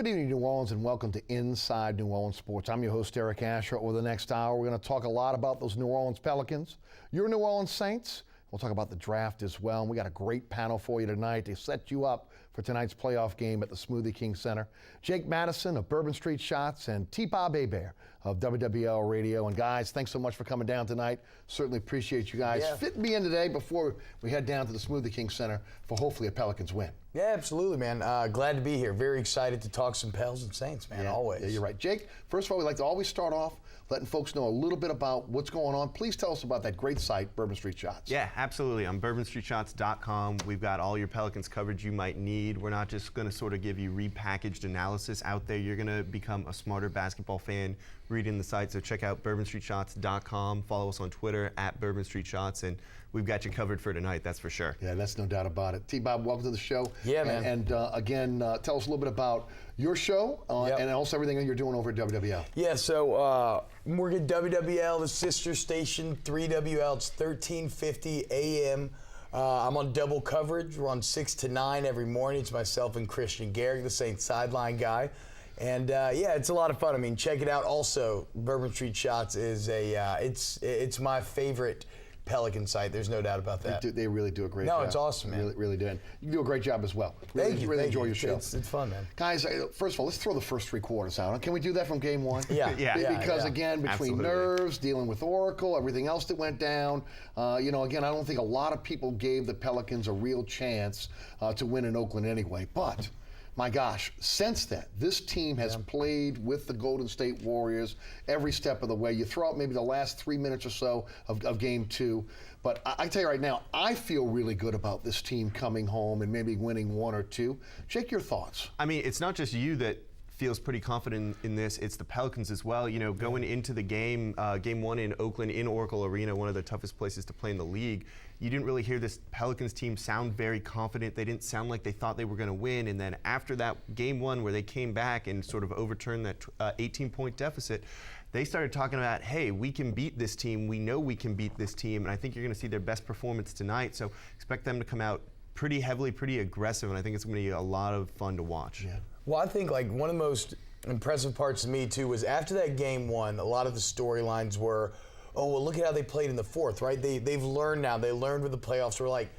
Good evening, New Orleans, and welcome to Inside New Orleans Sports. I'm your host, Eric Asher. Over the next hour, we're going to talk a lot about those New Orleans Pelicans, your New Orleans Saints. We'll talk about the draft as well. And we got a great panel for you tonight to set you up for tonight's playoff game at the Smoothie King Center. Jake Madison of Bourbon Street Shots and T-Bob Hebert of WWL Radio. And guys, thanks so much for coming down tonight. Certainly appreciate you guys fitting me in today before we head down to the Smoothie King Center for hopefully a Pelicans win. Yeah, absolutely, man. Glad to be here. Very excited to talk some Pels and Saints, man, always. Yeah, you're right. Jake, first of all, we'd like to always start off letting folks know a little bit about what's going on. Please tell us about that great site, Bourbon Street Shots. Yeah, absolutely. On bourbonstreetshots.com, we've got all your Pelicans coverage you might need. We're not just going to sort of give you repackaged analysis out there. You're going to become a smarter basketball fan reading the site. So check out bourbonstreetshots.com. Follow us on Twitter at bourbonstreetshots, and we've got you covered for tonight, that's for sure. Yeah, that's no doubt about it. T-Bob, welcome to the show. Yeah, man. And again, tell us a little bit about your show and also everything that you're doing over at WWL. Yeah, so we're at WWL, the sister station, 3WL. It's 1350 a.m. I'm on double coverage. We're on 6 to 9 every morning. It's myself and Christian Garrick, the Saints sideline guy. And yeah, it's a lot of fun. I mean, check it out. Also, Bourbon Street Shots is it's my favorite Pelican site. There's no doubt about that. They really do a great job. No, it's awesome, man. Really do. And you do a great job as well. Thank you. Really enjoy your show. It's fun, man. Guys, first of all, let's throw the first 3 quarters out. Can we do that from game one? Yeah. Because again, between nerves, dealing with Oracle, everything else that went down, again, I don't think a lot of people gave the Pelicans a real chance to win in Oakland anyway. But my gosh, since then, this team has played with the Golden State Warriors every step of the way. You throw out maybe the last 3 minutes or so of game 2. But I tell you right now, I feel really good about this team coming home and maybe winning 1 or 2. Jake, your thoughts? I mean, it's not just you that feels pretty confident in this. It's the Pelicans as well. You know, going into the game, game 1 in Oakland, in Oracle Arena, one of the toughest places to play in the league, you didn't really hear this Pelicans team sound very confident. They didn't sound like they thought they were going to win. And then after that game 1 where they came back and sort of overturned that 18-point deficit, they started talking about, hey, we can beat this team. We know we can beat this team. And I think you're going to see their best performance tonight. So expect them to come out pretty heavily, pretty aggressive. And I think it's going to be a lot of fun to watch. Yeah. Well, I think like one of the most impressive parts to me too was after that game 1, a lot of the storylines were, oh, well, look at how they played in the 4th, right? They've learned now. They learned with the playoffs. We're like,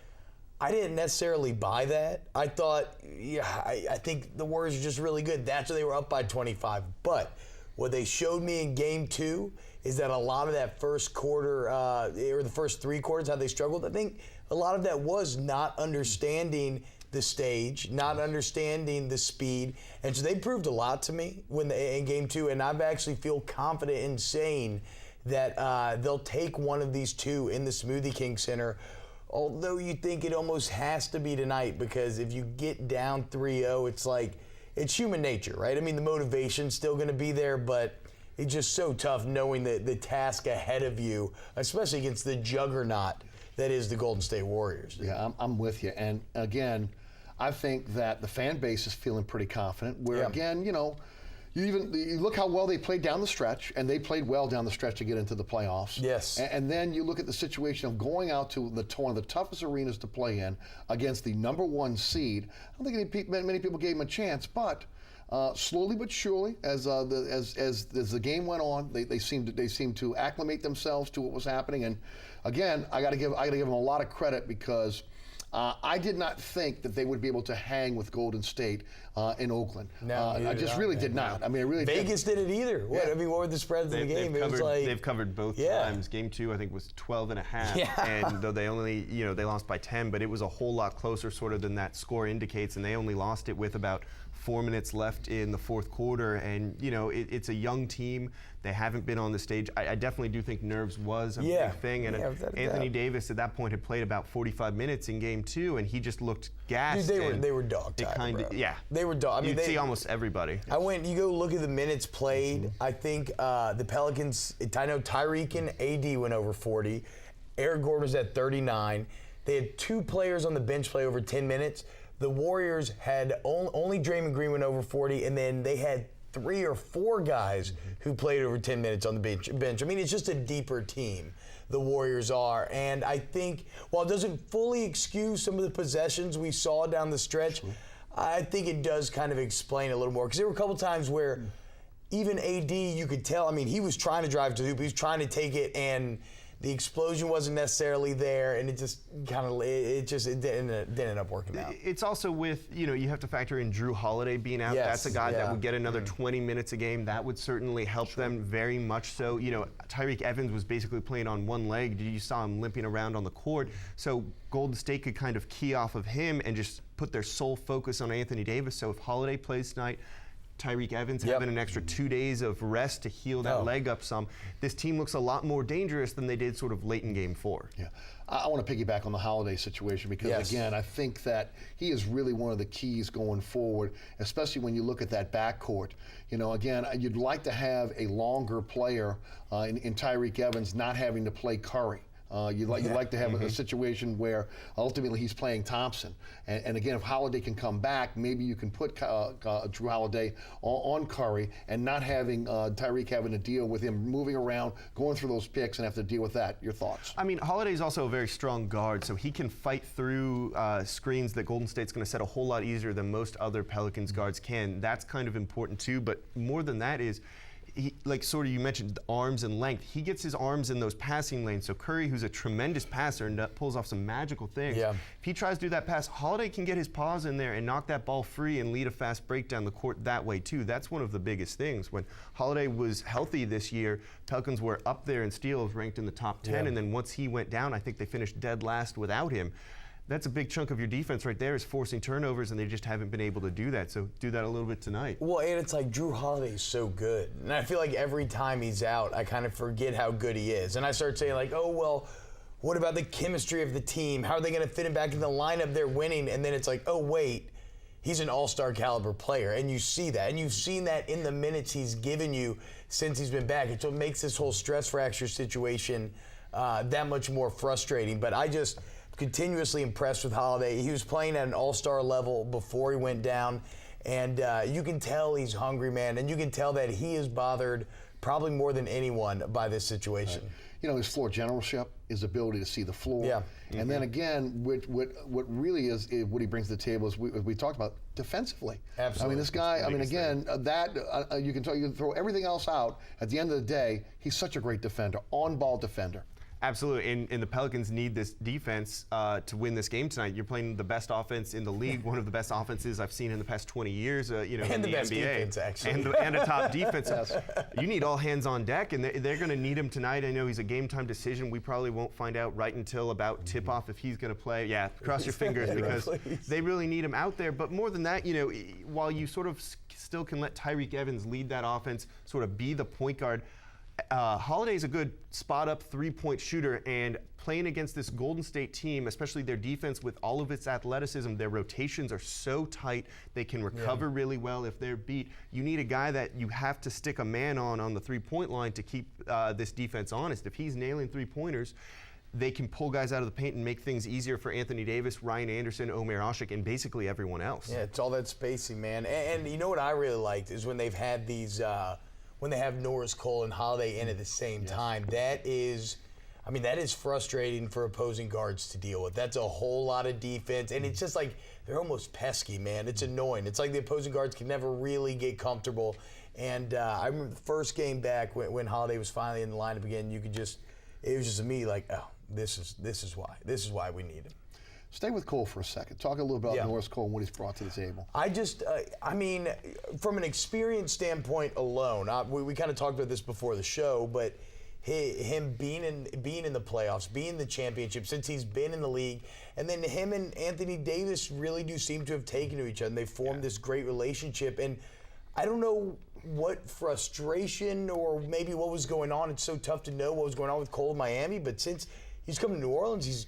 I didn't necessarily buy that. I thought, I think the Warriors are just really good. That's why they were up by 25. But what they showed me in game 2 is that a lot of that first quarter, or the first 3 quarters, how they struggled, I think a lot of that was not understanding the stage, not understanding the speed. And so they proved a lot to me in game 2, and I've actually feel confident in saying that they'll take one of these 2 in the Smoothie King Center, although you think it almost has to be tonight, because if you get down 3-0, it's like, it's human nature, right? I mean, the motivation's still going to be there, but it's just so tough knowing the task ahead of you, especially against the juggernaut that is the Golden State Warriors. Yeah, I'm with you. And again, I think that the fan base is feeling pretty confident. Where again, you look how well they played down the stretch, and they played well down the stretch to get into the playoffs. Yes. And then you look at the situation of going out to one of the toughest arenas to play in against the number 1 seed. I don't think many people gave them a chance, but slowly but surely, as the game went on, they seemed to acclimate themselves to what was happening. And again, I got to give them a lot of credit, because I did not think that they would be able to hang with Golden State in Oakland. No, I just really did not. I mean, I really Vegas didn't either. What? I mean, what were the spreads of the game? They've covered both times. Game 2, I think, was 12.5, and though they only, they lost by 10, but it was a whole lot closer, sort of, than that score indicates, and they only lost it with about 4 minutes left in the 4th quarter. And it's a young team. They haven't been on the stage. I definitely do think nerves was a big thing. And Anthony Davis at that point had played about 45 minutes in game 2, and he just looked gassed. Dude, they were dog tired, bro. Yeah. They were dog. I mean, you'd see almost everybody. You go look at the minutes played. I think the Pelicans, I know Tyreek and AD went over 40. Eric Gordon was at 39. They had 2 players on the bench play over 10 minutes. The Warriors had only Draymond Green went over 40, and then they had 3 or 4 guys who played over 10 minutes on the bench. I mean, it's just a deeper team, the Warriors are. And I think, while it doesn't fully excuse some of the possessions we saw down the stretch, I think it does kind of explain a little more, because there were a couple times where even AD, you could tell, I mean, he was trying to drive to the hoop, he was trying to take it, and the explosion wasn't necessarily there, and it just kind of, it didn't end up working out. It's also with, you have to factor in Drew Holiday being out. Yes, That's a guy that yeah. would get another 20 minutes a game. That would certainly help them very much so. Tyreek Evans was basically playing on one leg. You saw him limping around on the court. So Golden State could kind of key off of him and just put their sole focus on Anthony Davis. So if Holiday plays tonight, Tyreek Evans having an extra 2 days of rest to heal that leg up some, this team looks a lot more dangerous than they did sort of late in Game 4. Yeah, I want to piggyback on the Holiday situation because, again, I think that he is really one of the keys going forward, especially when you look at that backcourt. Again, you'd like to have a longer player in Tyreek Evans not having to play Curry. You'd like to have a situation where ultimately he's playing Thompson. And again, if Holiday can come back, maybe you can put Drew Holiday on Curry and not having Tyreek having to deal with him moving around, going through those picks, and have to deal with that. Your thoughts? I mean, Holiday's also a very strong guard, so he can fight through screens that Golden State's going to set a whole lot easier than most other Pelicans guards can. That's kind of important too, but more than that is, you mentioned the arms and length. He gets his arms in those passing lanes. So Curry, who's a tremendous passer and pulls off some magical things. Yeah. If he tries to do that pass, Holiday can get his paws in there and knock that ball free and lead a fast break down the court that way too. That's one of the biggest things. When Holiday was healthy this year, Pelicans were up there in steals, ranked in the top 10, and then once he went down, I think they finished dead last without him. That's a big chunk of your defense right there, is forcing turnovers, and they just haven't been able to do that. So do that a little bit tonight. Well, and it's like Drew Holiday is so good. And I feel like every time he's out, I kind of forget how good he is. And I start saying like, oh, well, what about the chemistry of the team? How are they going to fit him back in the lineup? They're winning. And then it's like, oh, wait, he's an all-star caliber player. And you see that. And you've seen that in the minutes he's given you since he's been back. It's what makes this whole stress fracture situation that much more frustrating. But I just continuously impressed with Holiday. He was playing at an all-star level before he went down, and you can tell he's hungry, man, and you can tell that he is bothered probably more than anyone by this situation. Right. His floor generalship, his ability to see the floor. Yeah. And then again, what really is what he brings to the table is we talked about defensively. Absolutely. I mean, this guy, you can tell, you can throw everything else out. At the end of the day, he's such a great defender, on-ball defender. Absolutely, and the Pelicans need this defense to win this game tonight. You're playing the best offense in the league, one of the best offenses I've seen in the past 20 years. And in the best NBA. defense, actually, and a top defense. You need all hands on deck, and they're going to need him tonight. I know he's a game time decision. We probably won't find out right until about tip off if he's going to play. Yeah, cross your fingers because they really need him out there. But more than that, while you sort of still can let Tyreek Evans lead that offense, sort of be the point guard. Holiday's a good spot-up three-point shooter, and playing against this Golden State team, especially their defense with all of its athleticism, their rotations are so tight, they can recover really well if they're beat. You need a guy that you have to stick a man on the three-point line to keep this defense honest. If he's nailing three-pointers, they can pull guys out of the paint and make things easier for Anthony Davis, Ryan Anderson, Omer Ashik, and basically everyone else. Yeah, it's all that spacing, man. And you know what I really liked is when they've had these when they have Norris Cole and Holiday in at the same time. That is frustrating for opposing guards to deal with. That's a whole lot of defense, and it's just like they're almost pesky, man. It's annoying. It's like the opposing guards can never really get comfortable. And I remember the first game back when Holiday was finally in the lineup again. It was just me like, oh, this is why we need him. Stay with Cole for a second. Talk a little bit about Norris Cole and what he's brought to the table. From an experience standpoint alone, we kind of talked about this before the show, but him being in the playoffs, being in the championship since he's been in the league, and then him and Anthony Davis really do seem to have taken to each other. And they formed this great relationship, and I don't know what frustration or maybe what was going on. It's so tough to know what was going on with Cole in Miami, but since he's come to New Orleans, he's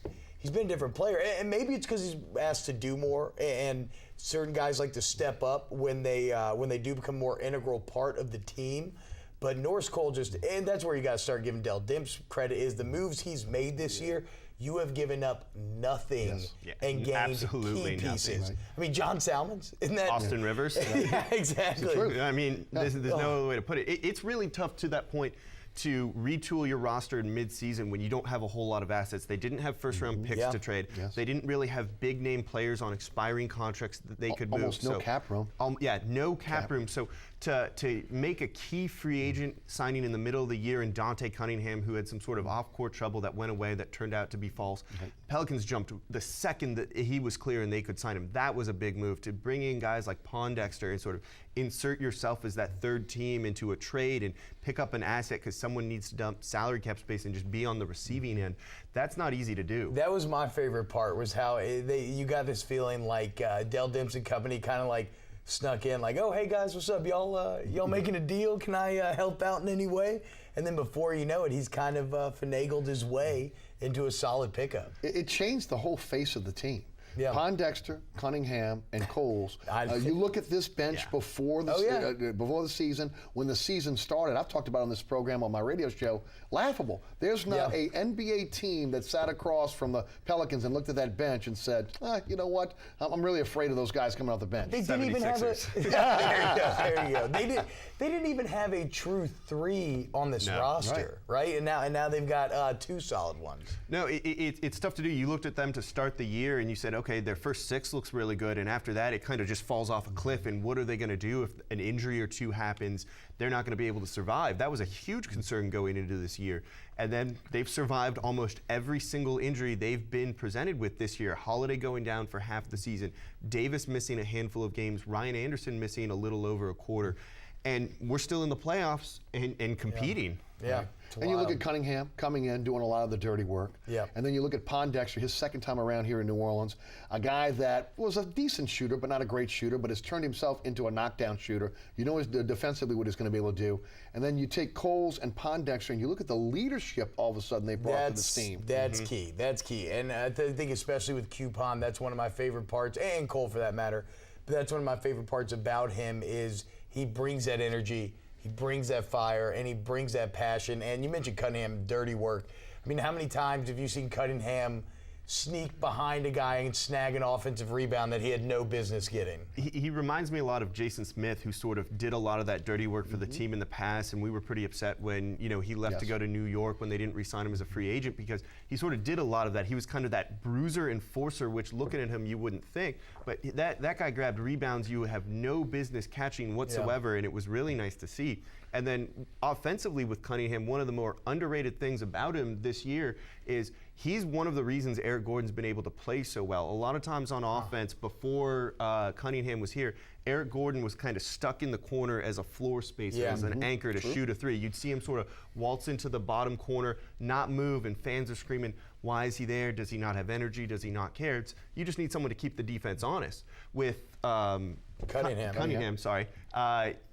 been a different player, and maybe it's because he's asked to do more, and certain guys like to step up when they do become more integral part of the team. But Norris Cole and that's where you got to start giving Dell Demps credit, is the moves he's made this year. You have given up nothing and gained key pieces. Right. I mean, John Salmons, isn't that Austin Rivers? Yeah, exactly. I mean, there's no other way to put it. It's really tough to that point to retool your roster in mid-season when you don't have a whole lot of assets. They didn't have first-round picks to trade. Yes. They didn't really have big-name players on expiring contracts that they could move. Almost no cap room. Yeah, no cap room. So to make a key free agent signing in the middle of the year in Dante Cunningham, who had some sort of off-court trouble that went away that turned out to be false. Pelicans jumped the second that he was clear and they could sign him. That was a big move to bring in guys like Pondexter and sort of insert yourself as that third team into a trade and pick up an asset because someone needs to dump salary cap space and just be on the receiving end. That's not easy to do. That was my favorite part, was how you got this feeling like Dell Demps and company kind of like snuck in, like, oh, hey guys, what's up? Y'all making a deal? Can I help out in any way? And then before you know it, he's kind of finagled his way into a solid pickup. It changed the whole face of the team. Yeah. Pondexter, Cunningham, and Coles. You look at this bench before the season, when the season started. I've talked about it on this program on my radio show. Laughable. There's not a NBA team that sat across from the Pelicans and looked at that bench and said, you know what? I'm really afraid of those guys coming off the bench. They didn't even have a. There you go. They didn't even have a true three on this roster, right? And now they've got two solid ones. No, it's tough to do. You looked at them to start the year and you said, okay, their first six looks really good, and after that, it kind of just falls off a cliff. And what are they going to do if an injury or two happens? They're not going to be able to survive. That was a huge concern going into this year. And then they've survived almost every single injury they've been presented with this year. Holiday going down for half the season, Davis missing a handful of games, Ryan Anderson missing a little over a quarter. And we're still in the playoffs and competing. Yeah. And you look at Cunningham coming in, doing a lot of the dirty work. Yeah. And then you look at Pondexter, his second time around here in New Orleans, a guy that was a decent shooter, but not a great shooter, but has turned himself into a knockdown shooter. You know defensively what he's going to be able to do. And then you take Coles and Pondexter, and you look at the leadership all of a sudden they brought to this team. That's key. That's key. And I think especially with Q-Pon, that's one of my favorite parts, and Cole for that matter, but that's one of my favorite parts about him is he brings that energy. He brings that fire, and he brings that passion. And you mentioned Cunningham, dirty work. I mean, how many times have you seen Cunningham sneak behind a guy and snag an offensive rebound that he had no business getting? He reminds me a lot of Jason Smith, who sort of did a lot of that dirty work for the team in the past, and we were pretty upset when he left to go to New York when they didn't re-sign him as a free agent, because he sort of did a lot of that. He was kind of that bruiser enforcer, which looking at him you wouldn't think, but that guy grabbed rebounds you have no business catching whatsoever, and it was really nice to see. And then offensively with Cunningham, one of the more underrated things about him this year is he's one of the reasons Eric Gordon's been able to play so well. A lot of times on offense, before Cunningham was here, Eric Gordon was kind of stuck in the corner as a floor spacer, as an anchor to shoot a three. You'd see him sort of waltz into the bottom corner, not move, and fans are screaming, why is he there? Does he not have energy? Does he not care? You just need someone to keep the defense honest. With Cunningham, sorry.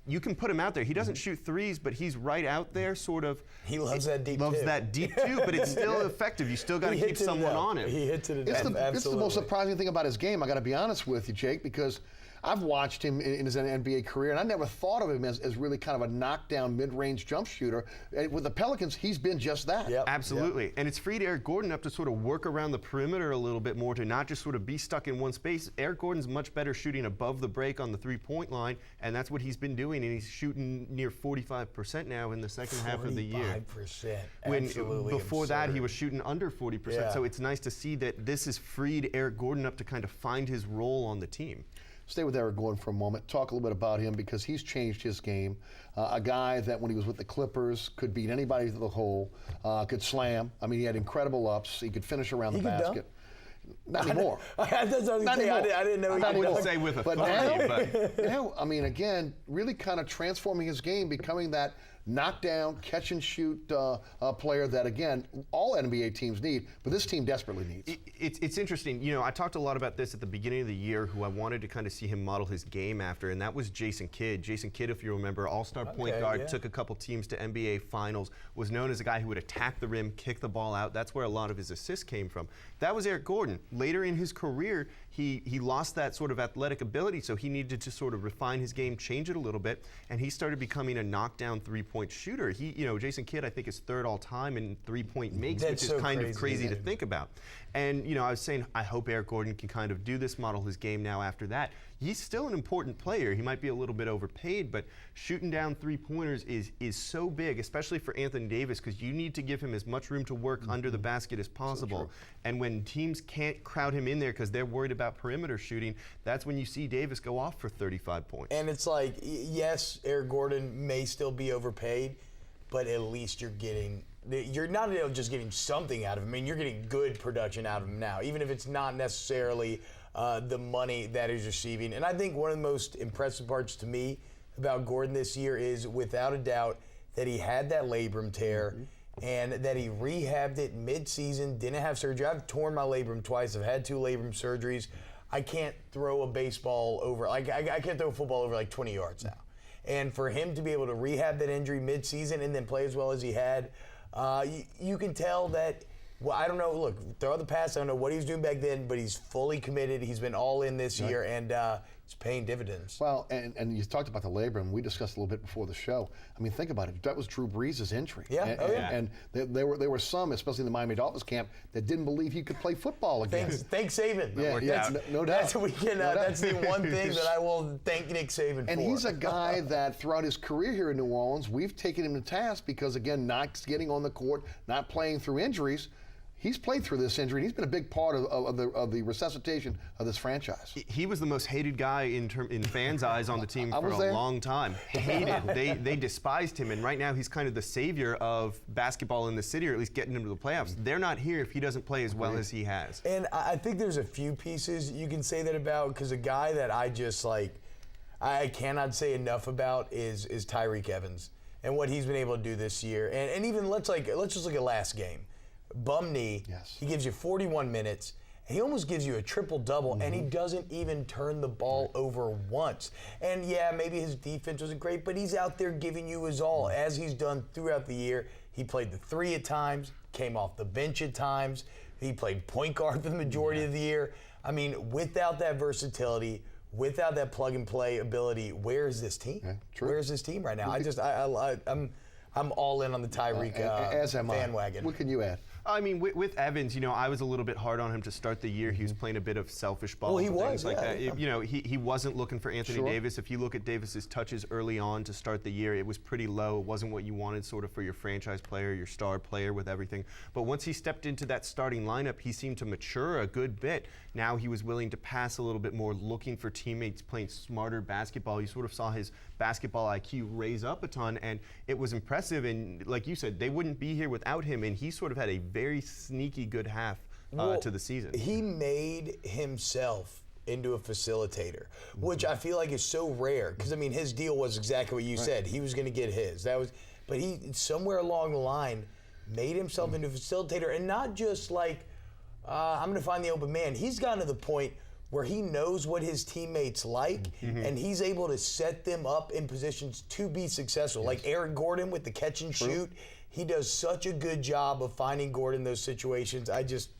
You can put him out there. He doesn't shoot threes, but he's right out there, sort of. He loves that deep too, but it's still effective. You still got to keep someone on it. He hits it at It's the most surprising thing about his game, I got to be honest with you, Jake, because I've watched him in his NBA career, and I never thought of him as really kind of a knockdown mid-range jump shooter. And with the Pelicans, he's been just that. Absolutely. And it's freed Eric Gordon up to sort of work around the perimeter a little bit more, to not just sort of be stuck in one space. Eric Gordon's much better shooting above the break on the three-point line, and that's what he's been doing, and he's shooting near 45% now in the second half of the year. 45%. When Absolutely before absurd. that, he was shooting under 40%. So it's nice to see that this has freed Eric Gordon up to kind of find his role on the team. Stay with Eric Gordon for a moment. Talk a little bit about him, because he's changed his game. A guy that when he was with the Clippers could beat anybody to the hole, could slam. I mean, he had incredible ups. He could finish around the basket. Not anymore. That's what I didn't know. I wouldn't say with authority, but now, I mean, again, really kind of transforming his game, becoming that knockdown, catch and shoot player that, again, all NBA teams need, but this team desperately needs. It's interesting. I talked a lot about this at the beginning of the year, who I wanted to kind of see him model his game after, and that was Jason Kidd. Jason Kidd, if you remember, all-star point guard, took a couple teams to NBA Finals, was known as a guy who would attack the rim, kick the ball out. That's where a lot of his assists came from. That was Eric Gordon. Later in his career, he lost that sort of athletic ability, so he needed to sort of refine his game, change it a little bit, and he started becoming a knockdown three-point shooter. Jason Kidd, I think, is third all-time in three-point makes, which is kind of crazy to think about. And, you know, I was saying I hope Eric Gordon can kind of do this, model his game now after that. He's still an important player. He might be a little bit overpaid, but shooting down three-pointers is so big, especially for Anthony Davis, because you need to give him as much room to work under the basket as possible. And when teams can't crowd him in there because they're worried about perimeter shooting, that's when you see Davis go off for 35 points. And it's like, yes, Eric Gordon may still be overpaid, but at least you're not just getting something out of him. I mean, you're getting good production out of him now, even if it's not necessarily the money that he's receiving. And I think one of the most impressive parts to me about Gordon this year is, without a doubt, that he had that labrum tear and that he rehabbed it mid-season, didn't have surgery. I've torn my labrum twice. I've had 2 labrum surgeries. I can't throw a baseball over, I can't throw a football over like 20 yards now. And for him to be able to rehab that injury mid-season and then play as well as he had, you can tell that, well, I don't know, look, throughout the past, I don't know what he was doing back then, but he's fully committed. He's been all in this year, and it's paying dividends. Well, and you talked about the labrum. We discussed a little bit before the show. I mean, think about it. That was Drew Brees' injury. Yeah. And there were some, especially in the Miami Dolphins camp, that didn't believe he could play football again. Thanks Saban. No doubt. That's the one thing that I will thank Nick Saban for. And he's a guy that throughout his career here in New Orleans, we've taken him to task because, again, not getting on the court, not playing through injuries. He's played through this injury, and he's been a big part of the resuscitation of this franchise. He was the most hated guy in fans' eyes on the team for a long time. Hated. They despised him, and right now he's kind of the savior of basketball in the city, or at least getting him to the playoffs. They're not here if he doesn't play as well as he has. And I think there's a few pieces you can say that about, because a guy that I just I cannot say enough about is Tyreek Evans and what he's been able to do this year. And even let's just look at last game. Bum knee. Yes. He gives you 41 minutes. He almost gives you a triple-double, and he doesn't even turn the ball over once. And yeah, maybe his defense wasn't great, but he's out there giving you his all, as he's done throughout the year. He played the 3 at times, came off the bench at times. He played point guard for the majority of the year. I mean, without that versatility, without that plug-and-play ability, where is this team? Yeah, true. Where is this team right now? I'm all in on the Tyreek bandwagon. What can you add? I mean, with Evans, you know, I was a little bit hard on him to start the year. He was playing a bit of selfish ball. Well, he and was, things like yeah, that. yeah. You know, he wasn't looking for Anthony Sure. Davis. If you look at Davis's touches early on to start the year, it was pretty low. It wasn't what you wanted sort of for your franchise player, your star player with everything. But once he stepped into that starting lineup, he seemed to mature a good bit. Now he was willing to pass a little bit more, looking for teammates, playing smarter basketball. You sort of saw his basketball IQ raise up a ton, and it was impressive. And like you said, they wouldn't be here without him, and he sort of had a very sneaky good half to the season. He made himself into a facilitator, which I feel like is so rare, because I mean, his deal was exactly what you said. He was going to get his. But he, somewhere along the line, made himself into a facilitator, and not just like, I'm going to find the open man. He's gotten to the point where he knows what his teammates like, and he's able to set them up in positions to be successful. Like Eric Gordon with the catch and shoot. He does such a good job of finding Gordon in those situations. I just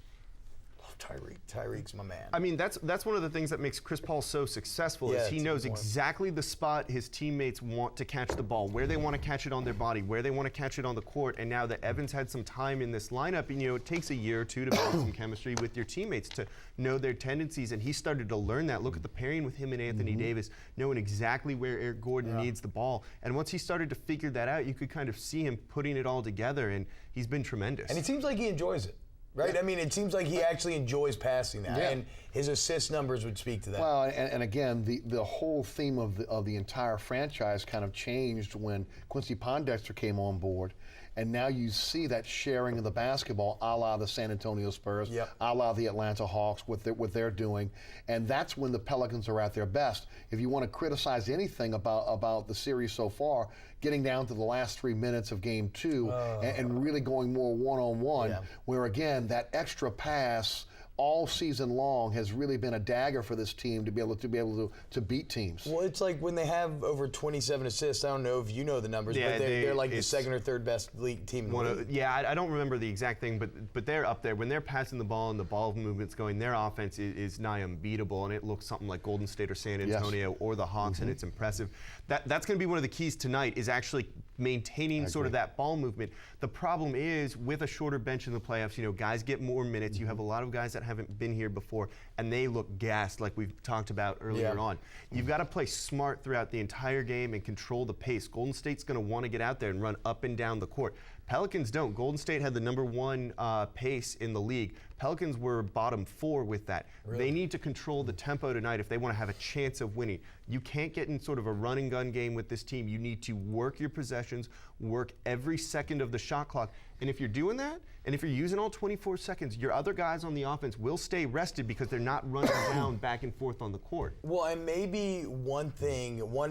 love Tyreek. Tyreek's my man. I mean, that's one of the things that makes Chris Paul so successful is he knows exactly the spot his teammates want to catch the ball, where they want to catch it on their body, where they want to catch it on the court. And now that Evans had some time in this lineup, and, you know, it takes a year or two to build some chemistry with your teammates to know their tendencies, and he started to learn that. Look at the pairing with him and Anthony Davis, knowing exactly where Eric Gordon needs the ball. And once he started to figure that out, you could kind of see him putting it all together, and he's been tremendous. And it seems like he enjoys it. Right? I mean, it seems like he actually enjoys passing that, and his assist numbers would speak to that. Well, and again, the whole theme of the entire franchise kind of changed when Quincy Pondexter came on board, and now you see that sharing of the basketball, a la the San Antonio Spurs, a la the Atlanta Hawks, what they're doing, and that's when the Pelicans are at their best. If you want to criticize anything about the series so far, getting down to the last 3 minutes of Game 2 and really going more one-on-one, where again that extra pass all season long has really been a dagger for this team to be able to beat teams. Well, it's like when they have over 27 assists. I don't know if you know the numbers, but they're like the second or third best league team in the league. Yeah, I don't remember the exact thing, but they're up there. When they're passing the ball and the ball movement's going, their offense is nigh unbeatable, and it looks something like Golden State or San Antonio or the Hawks, and it's impressive. That's going to be one of the keys tonight, is actually maintaining sort of that ball movement. The problem is, with a shorter bench in the playoffs, you know, guys get more minutes. You have a lot of guys that haven't been here before, and they look gassed, like we've talked about earlier on. You've got to play smart throughout the entire game and control the pace. Golden State's going to want to get out there and run up and down the court. Pelicans don't. Golden State had the #1 pace in the league. Pelicans were bottom 4 with that. Really? They need to control the tempo tonight if they want to have a chance of winning. You can't get in sort of a run and gun game with this team. You need to work your possessions, work every second of the shot clock. And if you're doing that, and if you're using all 24 seconds, your other guys on the offense will stay rested because they're not running around back and forth on the court. Well, and maybe one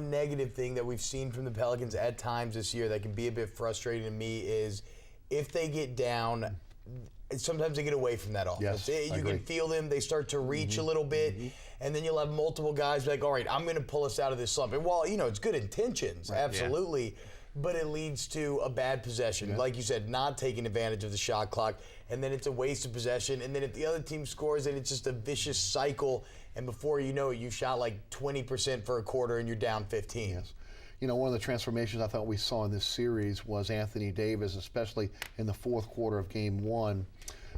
negative thing that we've seen from the Pelicans at times this year that can be a bit frustrating to me is if they get down, sometimes they get away from that offense. Yes, you can feel them. They start to reach a little bit, and then you'll have multiple guys be like, all right, I'm going to pull us out of this slump. And while, you know, it's good intentions, absolutely, but it leads to a bad possession. Like you said, not taking advantage of the shot clock, and then it's a waste of possession. And then if the other team scores, then it's just a vicious cycle, and before you know it, you shot like 20% for a quarter and you're down 15. Yes. You know, one of the transformations I thought we saw in this series was Anthony Davis, especially in the fourth quarter of Game 1,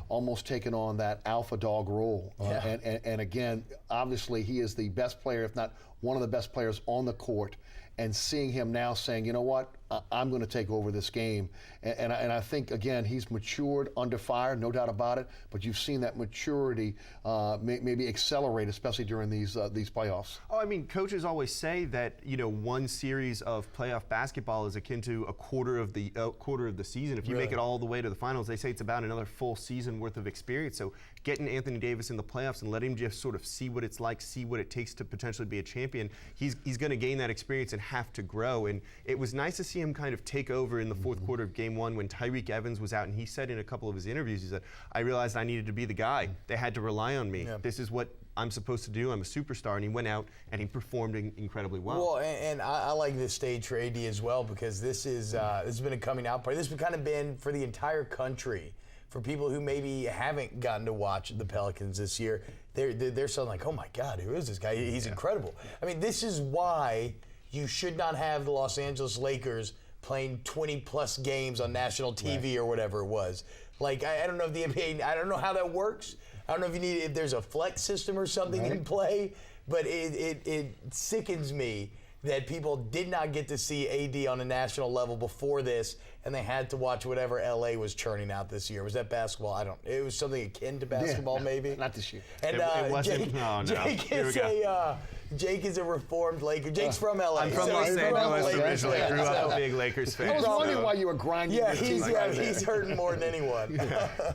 almost taking on that alpha dog role. And again, obviously he is the best player, if not one of the best players on the court. And seeing him now saying, you know what, I'm going to take over this game. And I think, again, he's matured under fire, no doubt about it. But you've seen that maturity maybe accelerate, especially during these playoffs. Oh, I mean, coaches always say that, you know, one series of playoff basketball is akin to a quarter of the season. If you make it all the way to the finals, they say it's about another full season worth of experience. So getting Anthony Davis in the playoffs and letting him just sort of see what it's like, see what it takes to potentially be a champion, he's going to gain that experience and have to grow. And it was nice to see him kind of take over in the fourth quarter of Game 1 when Tyreek Evans was out, and he said in a couple of his interviews, he said, I realized I needed to be the guy. They had to rely on me. This is what I'm supposed to do. I'm a superstar. And he went out and he performed incredibly well. Well, and I like this stage for AD as well, because this has been a coming out party. This has kind of been for the entire country. For people who maybe haven't gotten to watch the Pelicans this year, they're suddenly like, oh my God, who is this guy? He's incredible. I mean, this is why you should not have the Los Angeles Lakers playing 20-plus games on national TV or whatever it was. Like, I don't know if the NBA, I don't know how that works. I don't know if there's a flex system or something in play, but it sickens me that people did not get to see AD on a national level before this, and they had to watch whatever LA was churning out this year. Was that basketball? It was something akin to basketball, maybe? Not this year. And it wasn't. Jake is a reformed Laker. Jake's from LA. I'm from Los Angeles originally. I grew up a big Lakers fan. I was wondering why you were grinding your teeth. He's hurting more than anyone.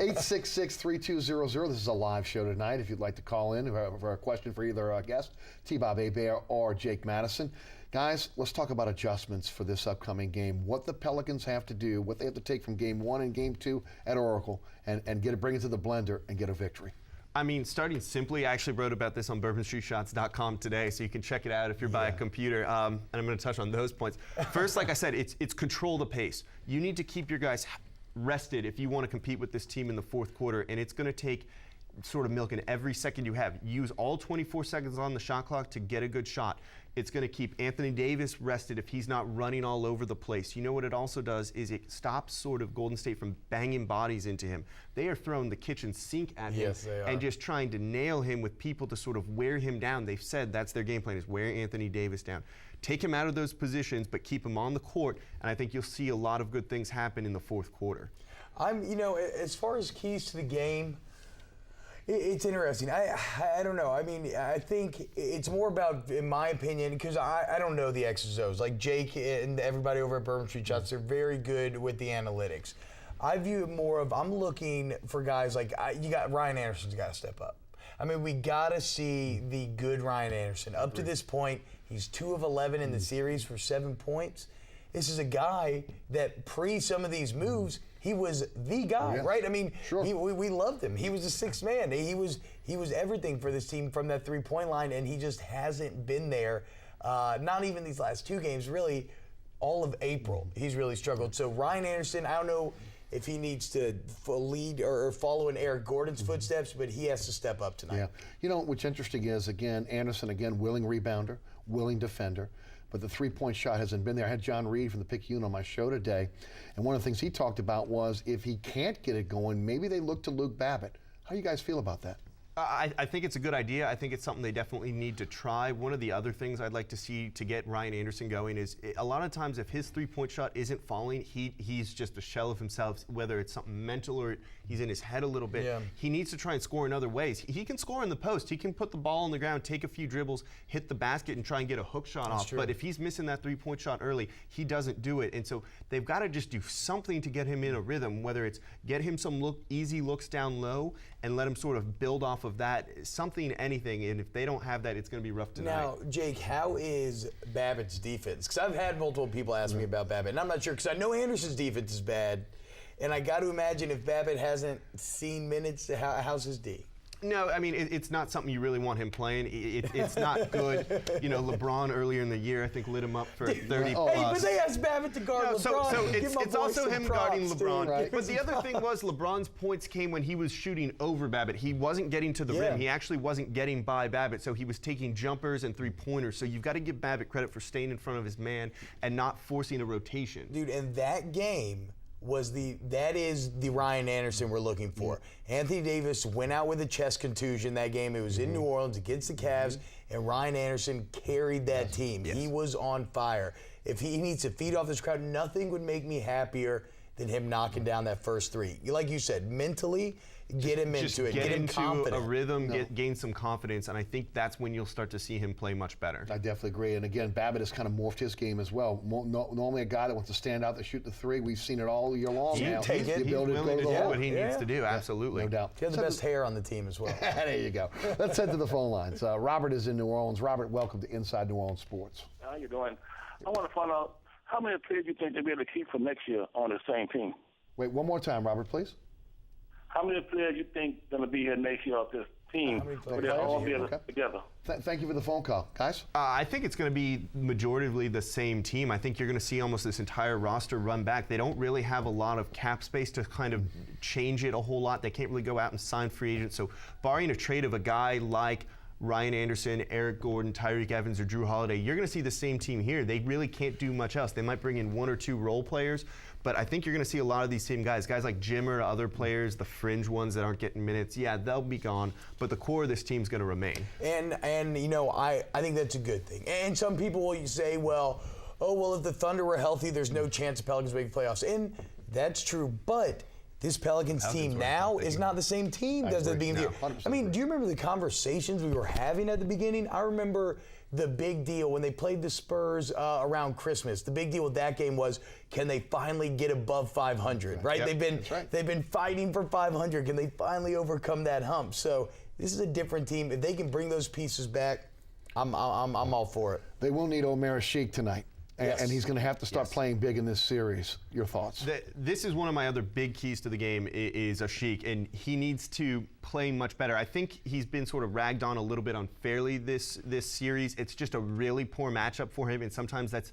866-3200. This is a live show tonight. If you'd like to call in for a question for either our guest, T-Bob Hebert or Jake Madison. Guys, let's talk about adjustments for this upcoming game. What the Pelicans have to do, what they have to take from Game 1 and Game 2 at Oracle, and bring it to the blender and get a victory. I mean, starting simply, I actually wrote about this on bourbonstreetshots.com today, so you can check it out if you're by a computer. And I'm going to touch on those points. First, like I said, it's control the pace. You need to keep your guys rested if you want to compete with this team in the fourth quarter, and it's going to take sort of milking every second you have. Use all 24 seconds on the shot clock to get a good shot. It's going to keep Anthony Davis rested if he's not running all over the place. You know what it also does is it stops sort of Golden State from banging bodies into him. They are throwing the kitchen sink at him and just trying to nail him with people to sort of wear him down. They've said that's their game plan, is wear Anthony Davis down. Take him out of those positions, but keep him on the court, and I think you'll see a lot of good things happen in the fourth quarter. As far as keys to the game, it's interesting. I don't know. I mean, I think it's more about, in my opinion, because I don't know the X's and O's. Like Jake and everybody over at Bourbon Street Shots, they're very good with the analytics. I view it more of, I'm looking for guys like, Ryan Anderson's got to step up. I mean, we got to see the good Ryan Anderson. Up to this point, he's 2 of 11 in the series for 7 points. This is a guy that some of these moves, he was the guy, right? I mean, Sure. we loved him. He was the sixth man. He was everything for this team from that three-point line, and he just hasn't been there. Not even these last two games, really. All of April, he's really struggled. So Ryan Anderson, I don't know if he needs to lead or follow in Eric Gordon's footsteps, but he has to step up tonight. Yeah. You know, what's interesting is, again, Anderson, willing rebounder, willing defender, but the three-point shot hasn't been there. I had John Reed from the Picayune on my show today, and one of the things he talked about was if he can't get it going, maybe they look to Luke Babbitt. How do you guys feel about that? I think it's a good idea. I think it's something they definitely need to try. One of the other things I'd like to see to get Ryan Anderson going is a lot of times if his three-point shot isn't falling, he's just a shell of himself, whether it's something mental or he's in his head a little bit. Yeah. He needs to try and score in other ways. He can score in the post. He can put the ball on the ground, take a few dribbles, hit the basket, and try and get a hook shot off. True. But if he's missing that three-point shot early, he doesn't do it. And so they've got to just do something to get him in a rhythm, whether it's get him some easy looks down low and let him sort of build off of that, something, anything. And if they don't have that, it's going to be rough tonight. Now, Jake, how is Babbitt's defense? Because I've had multiple people ask me about Babbitt, and I'm not sure, because I know Anderson's defense is bad, and I got to imagine if Babbitt hasn't seen minutes, how's his D? No, I mean, it's not something you really want him playing. It's not good. You know, LeBron earlier in the year, I think, lit him up for 30 plus. Hey, but they asked Babbitt to guard LeBron. So Give my it's boy also some him props, guarding LeBron. dude. Right. But the other thing was LeBron's points came when he was shooting over Babbitt. He wasn't getting to the rim. He actually wasn't getting by Babbitt, so he was taking jumpers and three-pointers. So you've got to give Babbitt credit for staying in front of his man and not forcing a rotation. Dude, and that game that is the Ryan Anderson we're looking for. Anthony Davis went out with a chest contusion that game. It was in New Orleans against the Cavs, and Ryan Anderson carried that team. Yes. He was on fire. If he needs to feed off this crowd, nothing would make me happier than him knocking down that first three. Like you said, mentally, get him into it. Get him into confident. a rhythm, gain some confidence, and I think that's when you'll start to see him play much better. I definitely agree. And again, Babbitt has kind of morphed his game as well. Normally a guy that wants to stand out to shoot the three. We've seen it all year long now. take it. He's ability to willing go to to the do hole. what he needs to do, absolutely. No doubt. He had the best hair on the team as well. There you go. Let's head to the phone lines. Robert is in New Orleans. Robert, welcome to Inside New Orleans Sports. How you doing? I want to find out how many players you think they'll be able to keep for next year on the same team. Wait, one more time, Robert, please. How many players you think going to be here next year off this team? How many Will they players? all be Okay. together? Thank you for the phone call. Guys? I think it's going to be majoritively the same team. I think you're going to see almost this entire roster run back. They don't really have a lot of cap space to kind of change it a whole lot. They can't really go out and sign free agents. So barring a trade of a guy like Ryan Anderson, Eric Gordon, Tyreek Evans, or Drew Holiday, you're going to see the same team here. They really can't do much else. They might bring in one or two role players, but I think you're going to see a lot of these same guys like Jimmer, other players, the fringe ones that aren't getting minutes. Yeah, they'll be gone, but the core of this team's going to remain. And you know, I think that's a good thing. And some people will say, well, if the Thunder were healthy, there's no chance the Pelicans making playoffs. And that's true, but this Pelicans team now is not the same team as at the beginning of the year. I mean, do you remember the conversations we were having at the beginning? I remember the big deal when they played the Spurs around Christmas. The big deal with that game was, can they finally get above 500? Right? Yep. They've been fighting for 500. Can they finally overcome that hump? So this is a different team. If they can bring those pieces back, I'm all for it. They will need Omer Sheik tonight. Yes. And he's going to have to start playing big in this series. Your thoughts? This is one of my other big keys to the game is Ashik, and he needs to play much better. I think he's been sort of ragged on a little bit unfairly this series. It's just a really poor matchup for him, and sometimes that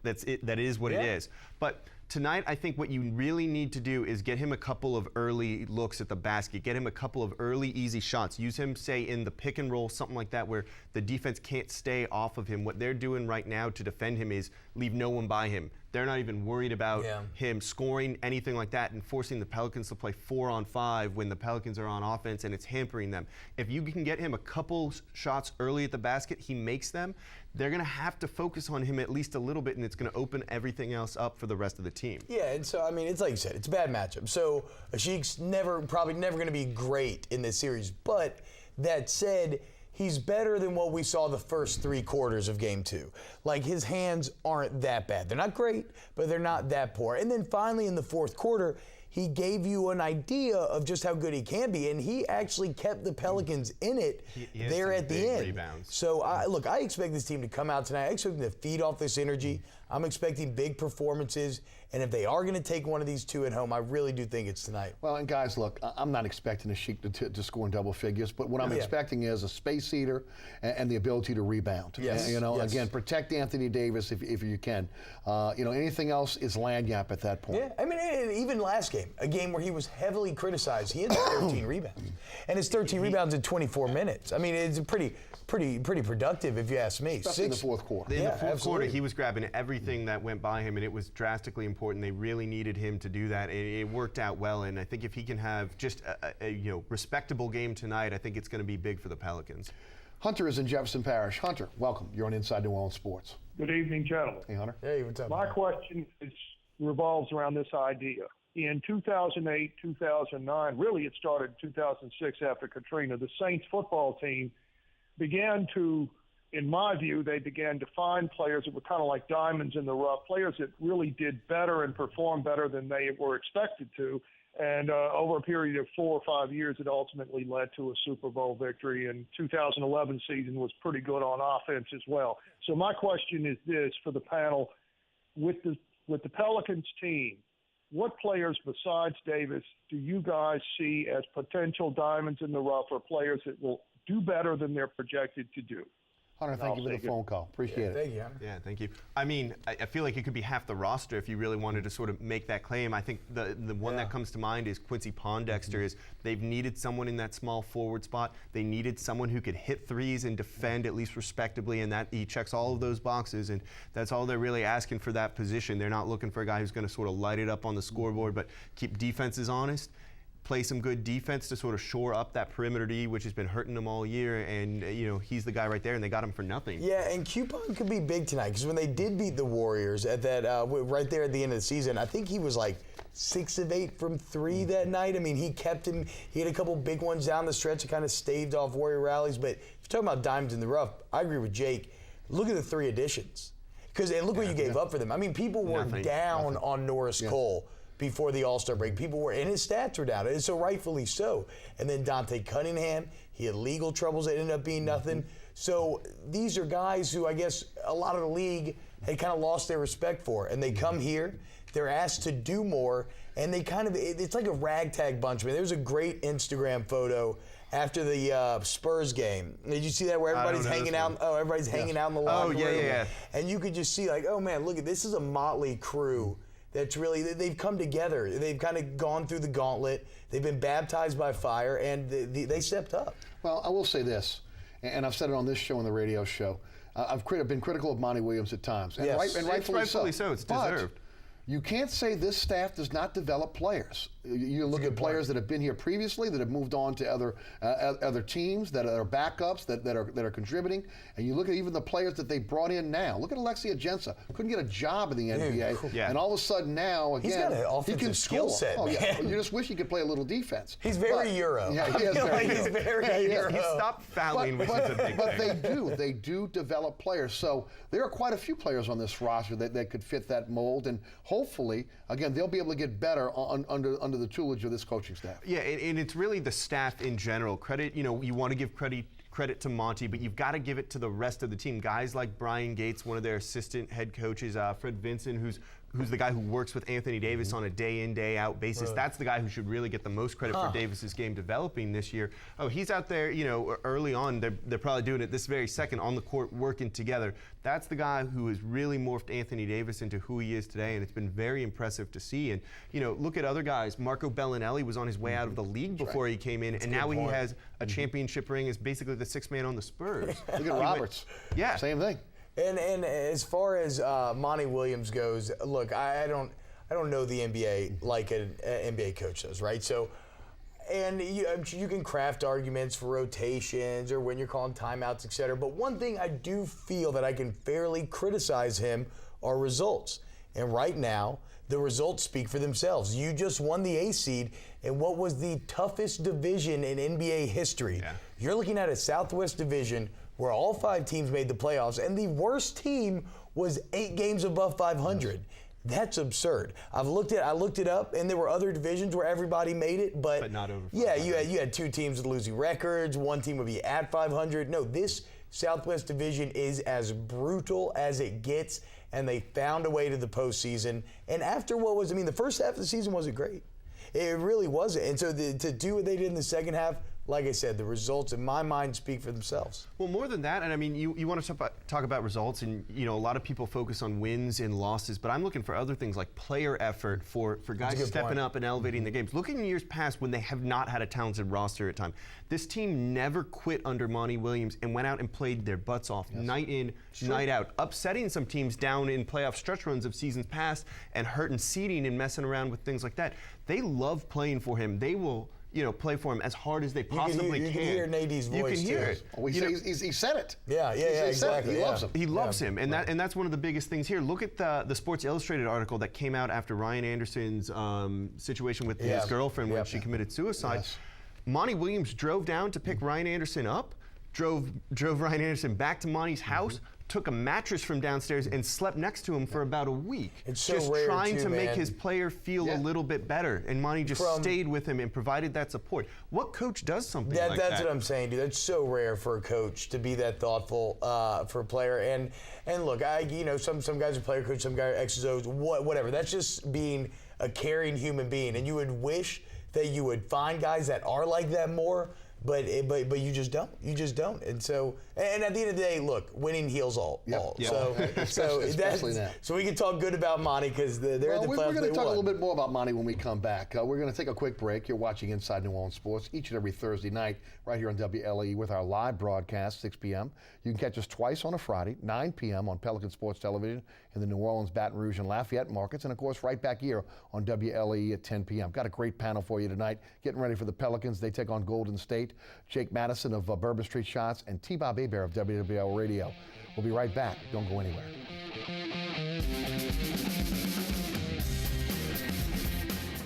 is what it is. But tonight, I think what you really need to do is get him a couple of early looks at the basket, get him a couple of early easy shots. Use him, say, in the pick and roll, something like that, where the defense can't stay off of him. What they're doing right now to defend him is leave no one by him. They're not even worried about him scoring, anything like that, and forcing the Pelicans to play 4-on-5 when the Pelicans are on offense, and it's hampering them. If you can get him a couple shots early at the basket, he makes them, they're going to have to focus on him at least a little bit, and it's going to open everything else up for the rest of the team. Yeah, and so, I mean, it's like you said, it's a bad matchup. So Ashik's probably never going to be great in this series. But that said, he's better than what we saw the first three quarters of Game 2. Like, his hands aren't that bad. They're not great, but they're not that poor. And then finally in the fourth quarter, he gave you an idea of just how good he can be, and he actually kept the Pelicans in it there at the end. Rebounds. So, I expect this team to come out tonight. I expect them to feed off this energy. I'm expecting big performances, And if they are going to take one of these two at home, I really do think it's tonight. Well, and guys, look, I'm not expecting the Sheik to score in double figures, but what I'm expecting is a space eater and the ability to rebound. Yes. Again, protect Anthony Davis if you can. Anything else is lanyap at that point. Yeah, I mean, even last game, a game where he was heavily criticized, he had 13 rebounds. And it's 13 rebounds in 24 minutes. I mean, it's pretty productive if you ask me. Especially in the fourth quarter. In the fourth quarter, he was grabbing everything that went by him, and it was drastically important. They really needed him to do that. It worked out well, and I think if he can have just a respectable game tonight, I think it's going to be big for the Pelicans. Hunter is in Jefferson Parish. Hunter, welcome. You're on Inside New Orleans Sports. Good evening, gentlemen. Hey, Hunter. Hey, what's up? My question revolves around this idea. In 2008, 2009, really it started in 2006 after Katrina, the Saints football team began to, in my view, they began to find players that were kind of like diamonds in the rough, players that really did better and performed better than they were expected to. And over a period of 4 or 5 years, it ultimately led to a Super Bowl victory. And 2011 season was pretty good on offense as well. So my question is this for the panel: with the Pelicans team, what players besides Davis do you guys see as potential diamonds in the rough, or players that will do better than they're projected to do? Hunter, thank you for the phone call. Appreciate it. Thank you, Hunter. Yeah, thank you. I mean, I feel like it could be half the roster if you really wanted to sort of make that claim. I think the one that comes to mind is Quincy Pondexter. Is they've needed someone in that small forward spot. They needed someone who could hit threes and defend at least respectably, and that he checks all of those boxes, and that's all they're really asking for that position. They're not looking for a guy who's going to sort of light it up on the scoreboard, but keep defenses honest. Play some good defense to sort of shore up that perimeter D, which has been hurting them all year, and he's the guy right there, and they got him for nothing. Yeah, and Coupon could be big tonight, because when they did beat the Warriors at that right there at the end of the season, I think he was like 6 of 8 from 3 that night. I mean, he kept him. He had a couple big ones down the stretch that kind of staved off Warrior rallies. But if you're talking about diamonds in the rough, I agree with Jake. Look at the 3 additions, and look what you gave up for them. I mean, people were down on Norris Cole before the All-Star break. People were, and his stats were down, and so rightfully so. And then Dante Cunningham, he had legal troubles that ended up being nothing. So these are guys who I guess a lot of the league had kind of lost their respect for, and they come here, they're asked to do more, and they kind of, it's like a ragtag bunch. I mean, there's a great Instagram photo after the Spurs game. Did you see that where everybody's hanging out? Oh, everybody's hanging out in the locker room. Yeah. And you could just see like, oh man, look at this is a motley crew. That's really, they've come together. They've kind of gone through the gauntlet. They've been baptized by fire, and they stepped up. Well, I will say this, and I've said it on this show and the radio show. I've been critical of Monty Williams at times, and, rightfully so. It's deserved. But you can't say this staff does not develop players. You look at players that have been here previously, that have moved on to other teams, that are backups, that are contributing, and you look at even the players that they brought in now. Look at Alexia Jensa, couldn't get a job in the NBA, and all of a sudden now again he's got an offensive he can skill score. set. Oh, yeah. You just wish he could play a little defense. He's very Euro. Yeah, he is very He's very Euro. He stopped fouling, which is a big thing. They do develop players. So there are quite a few players on this roster that could fit that mold, and hopefully, again, they'll be able to get better under the tutelage of this coaching staff. Yeah, and it's really the staff in general. Credit, you want to give credit to Monty, but you've got to give it to the rest of the team. Guys like Brian Gates, one of their assistant head coaches, Fred Vinson, who's the guy who works with Anthony Davis on a day-in, day-out basis. That's the guy who should really get the most credit for Davis's game developing this year. Oh, he's out there, early on. They're probably doing it this very second on the court, working together. That's the guy who has really morphed Anthony Davis into who he is today, and it's been very impressive to see. And, look at other guys. Marco Bellinelli was on his way out of the league before he came in, and now he has a championship ring as basically the 6th man on the Spurs. Look at Roberts. Same thing. And as far as Monty Williams goes, look, I don't know the NBA like an NBA coach does, right? So, and you can craft arguments for rotations or when you're calling timeouts, et cetera. But one thing I do feel that I can fairly criticize him are results. And right now, the results speak for themselves. You just won the A seed in what was the toughest division in NBA history. Yeah. You're looking at a Southwest division where all 5 teams made the playoffs, and the worst team was 8 games above 500. That's absurd. I looked it up, and there were other divisions where everybody made it, but not over 500. Yeah, you had 2 teams with losing records. 1 team would be at 500. No, this Southwest Division is as brutal as it gets, and they found a way to the postseason. And after the first half of the season wasn't great. It really wasn't. And so to do what they did in the second half, like I said, the results in my mind speak for themselves. Well, more than that, and I mean, you want to talk about results, and a lot of people focus on wins and losses, but I'm looking for other things like player effort for guys stepping up and elevating the games. Looking in years past when they have not had a talented roster at time, this team never quit under Monty Williams and went out and played their butts off night in, night out, upsetting some teams down in playoff stretch runs of seasons past and hurting seeding and messing around with things like that. They love playing for him. They will play for him as hard as they possibly can. You can hear Nady's voice. You can hear too. it. He said it. Yeah, exactly. He loves him. He loves him, and that's one of the biggest things here. Look at the Sports Illustrated article that came out after Ryan Anderson's situation with his girlfriend when she committed suicide. Yes. Monty Williams drove down to pick Ryan Anderson up, drove Ryan Anderson back to Monty's house, took a mattress from downstairs and slept next to him for about a week. It's so just rare trying too, to make man. his player feel a little bit better. And Monty just stayed with him and provided that support. What coach does something like that? That's what I'm saying, dude. That's so rare for a coach to be that thoughtful for a player. And look, some guys are player coach, some guys are X's O's, whatever. That's just being a caring human being. And you would wish that you would find guys that are like that more. But you just don't. You just don't. And so, and at the end of the day, look, winning heals all. So especially that. So we can talk good about Monty because they're at the playoffs. We're going to talk a little bit more about Monty when we come back. We're going to take a quick break. You're watching Inside New Orleans Sports each and every Thursday night right here on WLE with our live broadcast, 6 p.m. You can catch us twice on a Friday, 9 p.m. on Pelican Sports Television in the New Orleans, Baton Rouge, and Lafayette markets, and of course right back here on WLE at 10 p.m. Got a great panel for you tonight. Getting ready for the Pelicans. They take on Golden State. Jake Madison of Bourbon Street Shots and T-Bob Hebert of WWL Radio. We'll be right back. Don't go anywhere.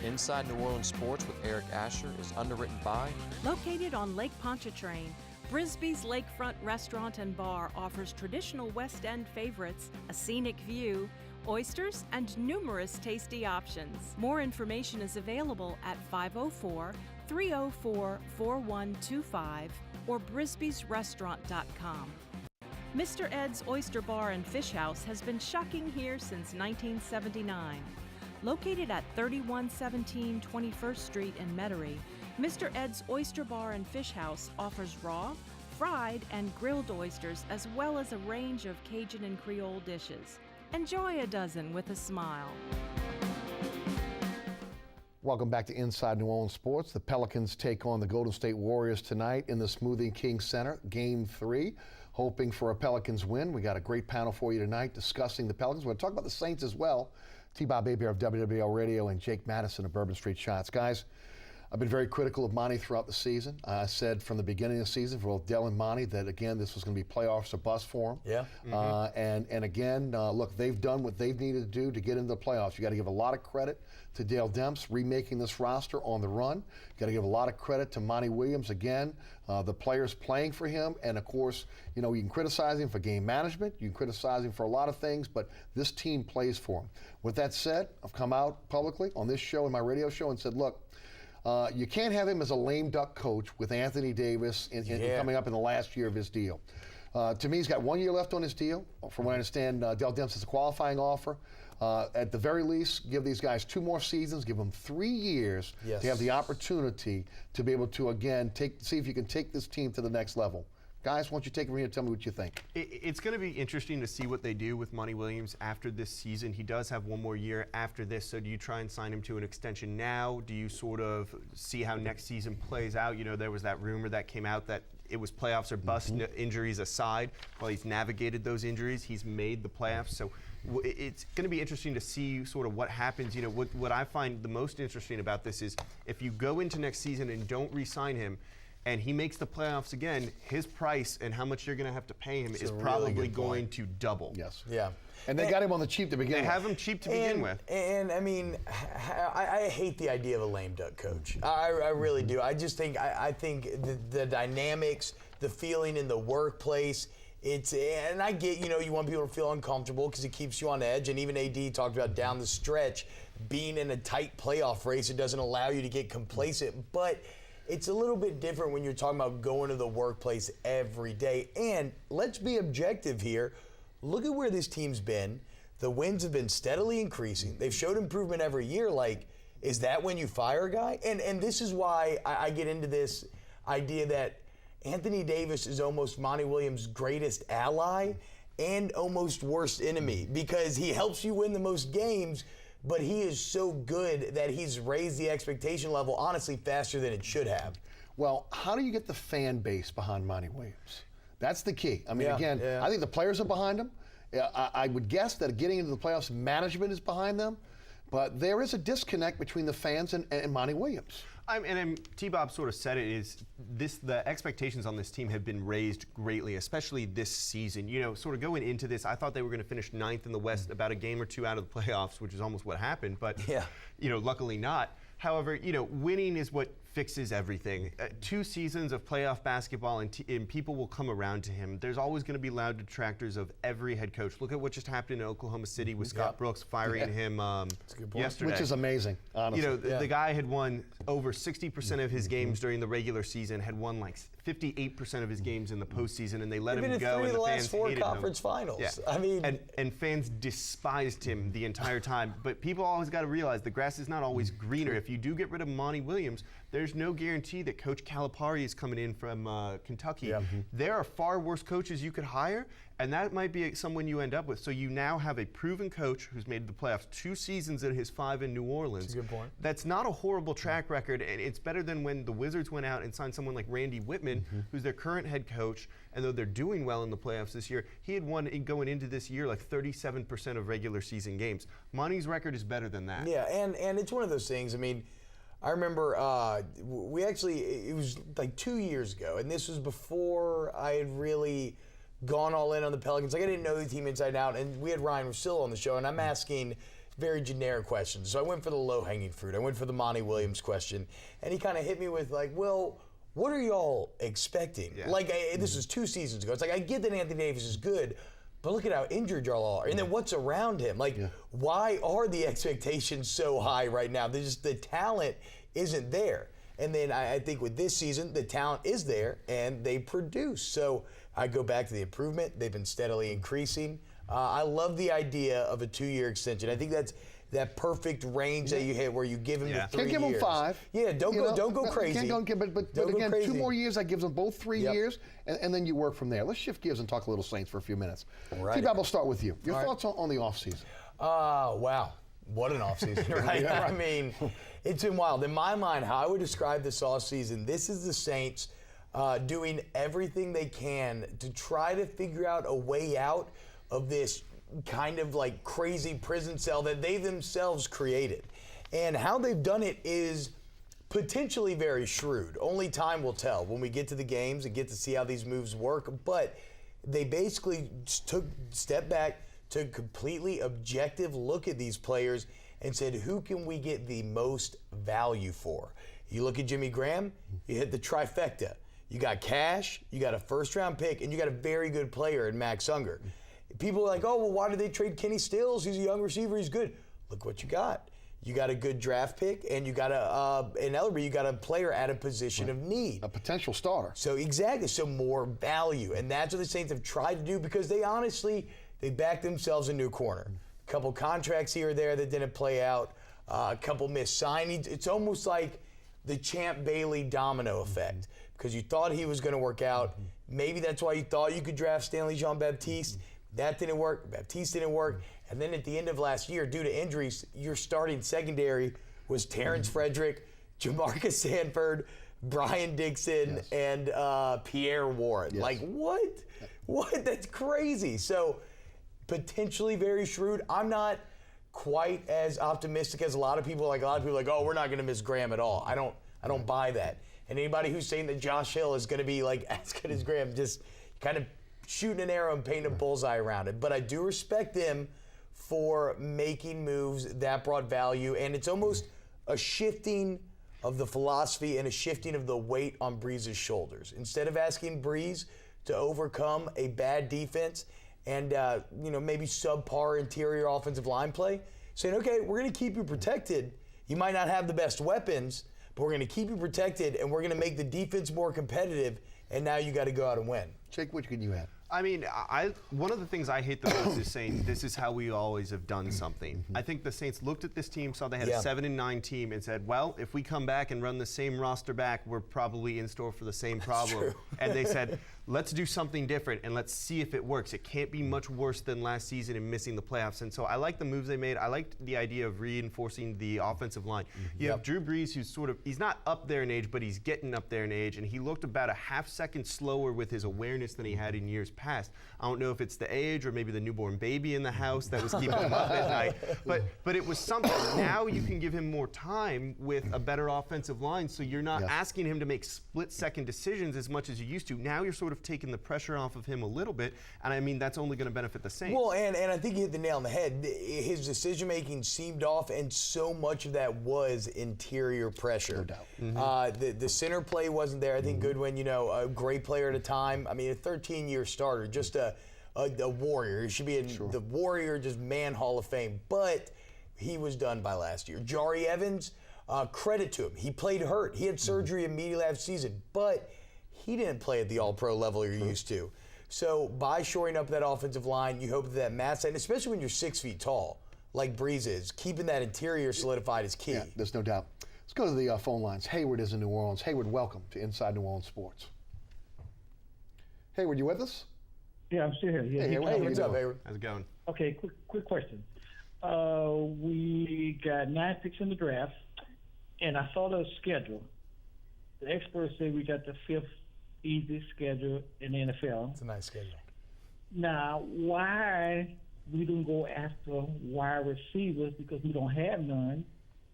Inside New Orleans Sports with Eric Asher is underwritten by... Located on Lake Pontchartrain, Brisbee's Lakefront Restaurant and Bar offers traditional West End favorites, a scenic view, oysters, and numerous tasty options. More information is available at 504-304-4125 or brisbeesrestaurant.com. Mr. Ed's Oyster Bar and Fish House has been shucking here since 1979. Located at 3117 21st Street in Metairie, Mr. Ed's Oyster Bar and Fish House offers raw, fried, and grilled oysters as well as a range of Cajun and Creole dishes. Enjoy a dozen with a smile. Welcome back to Inside New Orleans Sports. The Pelicans take on the Golden State Warriors tonight in the Smoothie King Center, Game 3. Hoping for a Pelicans win. We got a great panel for you tonight discussing the Pelicans. We're going to talk about the Saints as well. T-Bob Hebert of WWL Radio and Jake Madison of Bourbon Street Shots. Guys, I've been very critical of Monty throughout the season. I said from the beginning of the season for both Dell and Monty that, again, this was going to be playoffs or bust for them. Yeah. And again, look, they've done what they've needed to do to get into the playoffs. You got to give a lot of credit to Dale Demps remaking this roster on the run. You got to give a lot of credit to Monty Williams, again, the players playing for him. And, of course, you can criticize him for game management. You can criticize him for a lot of things, but this team plays for him. With that said, I've come out publicly on this show and my radio show and said, look, you can't have him as a lame duck coach with Anthony Davis coming up in the last year of his deal. To me, he's got 1 year left on his deal. From what I understand, Dell Demps has a qualifying offer. At the very least, give these guys 2 more seasons, give them 3 years to have the opportunity to be able to, again, see if you can take this team to the next level. Guys, why don't you take it from here and tell me what you think? It's going to be interesting to see what they do with Monty Williams after this season. He does have 1 more year after this, so do you try and sign him to an extension now? Do you sort of see how next season plays out? There was that rumor that came out that it was playoffs or bust, injuries aside. Well, he's navigated those injuries. He's made the playoffs. So it's going to be interesting to see sort of what happens. What I find the most interesting about this is if you go into next season and don't re-sign him, and he makes the playoffs again, his price and how much you're going to have to pay him is probably going to double. Yes. Yeah. And they got him on the cheap to begin with. They have him cheap to begin with. And I mean, I hate the idea of a lame duck coach. I really do. I just think I think the dynamics, the feeling in the workplace. And I get, you want people to feel uncomfortable because it keeps you on edge. And even AD talked about down the stretch being in a tight playoff race. It doesn't allow you to get complacent, but it's a little bit different when you're talking about going to the workplace every day. And let's be objective here. Look at where this team's been. The wins have been steadily increasing. They've showed improvement every year. Like, is that when you fire a guy? And this is why I get into this idea that Anthony Davis is almost Monty Williams' greatest ally and almost worst enemy, because he helps you win the most games, but he is so good that he's raised the expectation level, honestly, faster than it should have. Well, how do you get the fan base behind Monty Williams? That's the key. I mean, Yeah. I think the players are behind him. I would guess that getting into the playoffs, management is behind them. But there is a disconnect between the fans and Monty Williams. T-Bob sort of said it, is the expectations on this team have been raised greatly, especially this season. You know, sort of going into this, I thought they were going to finish 9th in the West, about a game or two out of the playoffs, which is almost what happened, but luckily not. However, winning is what fixes everything. 2 seasons of playoff basketball, and people will come around to him. There's always going to be loud detractors of every head coach. Look at what just happened in Oklahoma City with Scott Brooks firing him yesterday. Which is amazing, honestly. The guy had won over 60% of his games during the regular season, had won like 58% of his games in the postseason, and they let him go, and the fans hated him. 3 of the last 4 conference finals. Yeah. I mean, and fans despised him the entire time. But people always got to realize the grass is not always greener. If you do get rid of Monty Williams, there's no guarantee that Coach Calipari is coming in from Kentucky. Yeah. There are far worse coaches you could hire, and that might be someone you end up with. So you now have a proven coach who's made the playoffs 2 seasons in his 5 in New Orleans. That's a good point. That's not a horrible track record, and it's better than when the Wizards went out and signed someone like Randy Whitman, who's their current head coach. And though they're doing well in the playoffs this year, he had won going into this year like 37% of regular season games. Monty's record is better than that. Yeah, and it's one of those things. I mean, I remember it was like 2 years ago, and this was before I had really gone all in on the Pelicans. Like, I didn't know the team inside out, and we had Ryan Russillo on the show, and I'm asking very generic questions. So I went for the low-hanging fruit. I went for the Monty Williams question, and he kind of hit me with like, well, what are y'all expecting? Yeah. Like, this was 2 seasons ago. It's like, I get that Anthony Davis is good, but look at how injured y'all are. And then what's around him? Like, why are the expectations so high right now? The talent isn't there. And then I think with this season, the talent is there, and they produce. So I go back to the improvement. They've been steadily increasing. I love the idea of a 2-year extension. I think that's that perfect range that you hit where you give him the 3 years. Can't give him 5. Yeah, don't go crazy. But again, 2 more years, that gives them both 3 years, and then you work from there. Let's shift gears and talk a little Saints for a few minutes. Right. T-Bob, we'll start with you. Your thoughts on the offseason? Wow. What an offseason, right? I mean, it's been wild. In my mind, how I would describe this offseason, this is the Saints doing everything they can to try to figure out a way out of this kind of like crazy prison cell that they themselves created. And how they've done it is potentially very shrewd. Only time will tell when we get to the games and get to see how these moves work. But they basically took a step back, took a completely objective look at these players and said, who can we get the most value for? You look at Jimmy Graham, you hit the trifecta. You got cash, you got a first-round pick, and you got a very good player in Max Unger. People are like, oh, well, why did they trade Kenny Stills? He's a young receiver, he's good. Look what you got. You got a good draft pick, and you got in Ellerby, you got a player at a position of need. A potential starter. So exactly, so more value. And that's what the Saints have tried to do because they backed themselves into a corner. A couple contracts here or there that didn't play out, a couple missed signings. It's almost like the Champ Bailey domino effect because you thought he was going to work out. Maybe that's why you thought you could draft Stanley Jean-Baptiste. That didn't work. Baptiste didn't work. And then at the end of last year, due to injuries, your starting secondary was Terrence Frederick, Jamarcus Sanford, Brian Dixon, and Pierre Warren. Like, what? What? That's crazy. So potentially very shrewd. I'm not quite as optimistic as a lot of people. Like, a lot of people are like, oh, we're not going to miss Graham at all. I don't buy that. And anybody who's saying that Josh Hill is going to be like as good as Graham, just kind of shooting an arrow and painting a bullseye around it. But I do respect him for making moves that brought value. And it's almost a shifting of the philosophy and a shifting of the weight on Breeze's shoulders. Instead of asking Breeze to overcome a bad defense and maybe subpar interior offensive line play, saying, okay, we're going to keep you protected. You might not have the best weapons, but we're going to keep you protected, and we're going to make the defense more competitive, and now you got to go out and win. Jake, which can you add? I mean, one of the things I hate the most is saying this is how we always have done something. I think the Saints looked at this team, saw they had a 7-9 team, and said, well, if we come back and run the same roster back, we're probably in store for the same problem. And they said, let's do something different and let's see if it works. It can't be much worse than last season and missing the playoffs. And so I like the moves they made. I liked the idea of reinforcing the offensive line. You have Drew Brees, who's he's not up there in age, but he's getting up there in age, and he looked about a half-second slower with his awareness than he had in years past. I don't know if it's the age or maybe the newborn baby in the house that was keeping him up at night, but it was something. Now you can give him more time with a better offensive line, so you're not asking him to make split-second decisions as much as you used to. Now you're sort of taking the pressure off of him a little bit, and I mean, that's only going to benefit the Saints. Well, and I think you hit the nail on the head. His decision-making seemed off, and so much of that was interior pressure. No doubt. The center play wasn't there. I think Goodwin, a great player at a time. I mean, a 13-year starter, just a warrior. He should be in the Warrior, just man Hall of Fame. But he was done by last year. Jari Evans, credit to him. He played hurt. He had surgery immediately after season, but he didn't play at the all-pro level you're used to. So by shoring up that offensive line, you hope that Madison, especially when you're 6 feet tall, like Breeze is, keeping that interior solidified is key. Yeah, there's no doubt. Let's go to the phone lines. Hayward is in New Orleans. Hayward, welcome to Inside New Orleans Sports. Hayward, you with us? Yeah, I'm still here. Yeah, Hey, What's up, Hayward? How's it going? Okay, quick question. We got 9 picks in the draft, and I saw the schedule. The experts say we got the 5th easiest schedule in the NFL. It's a nice schedule. Now, why we don't go after wide receivers, because we don't have none,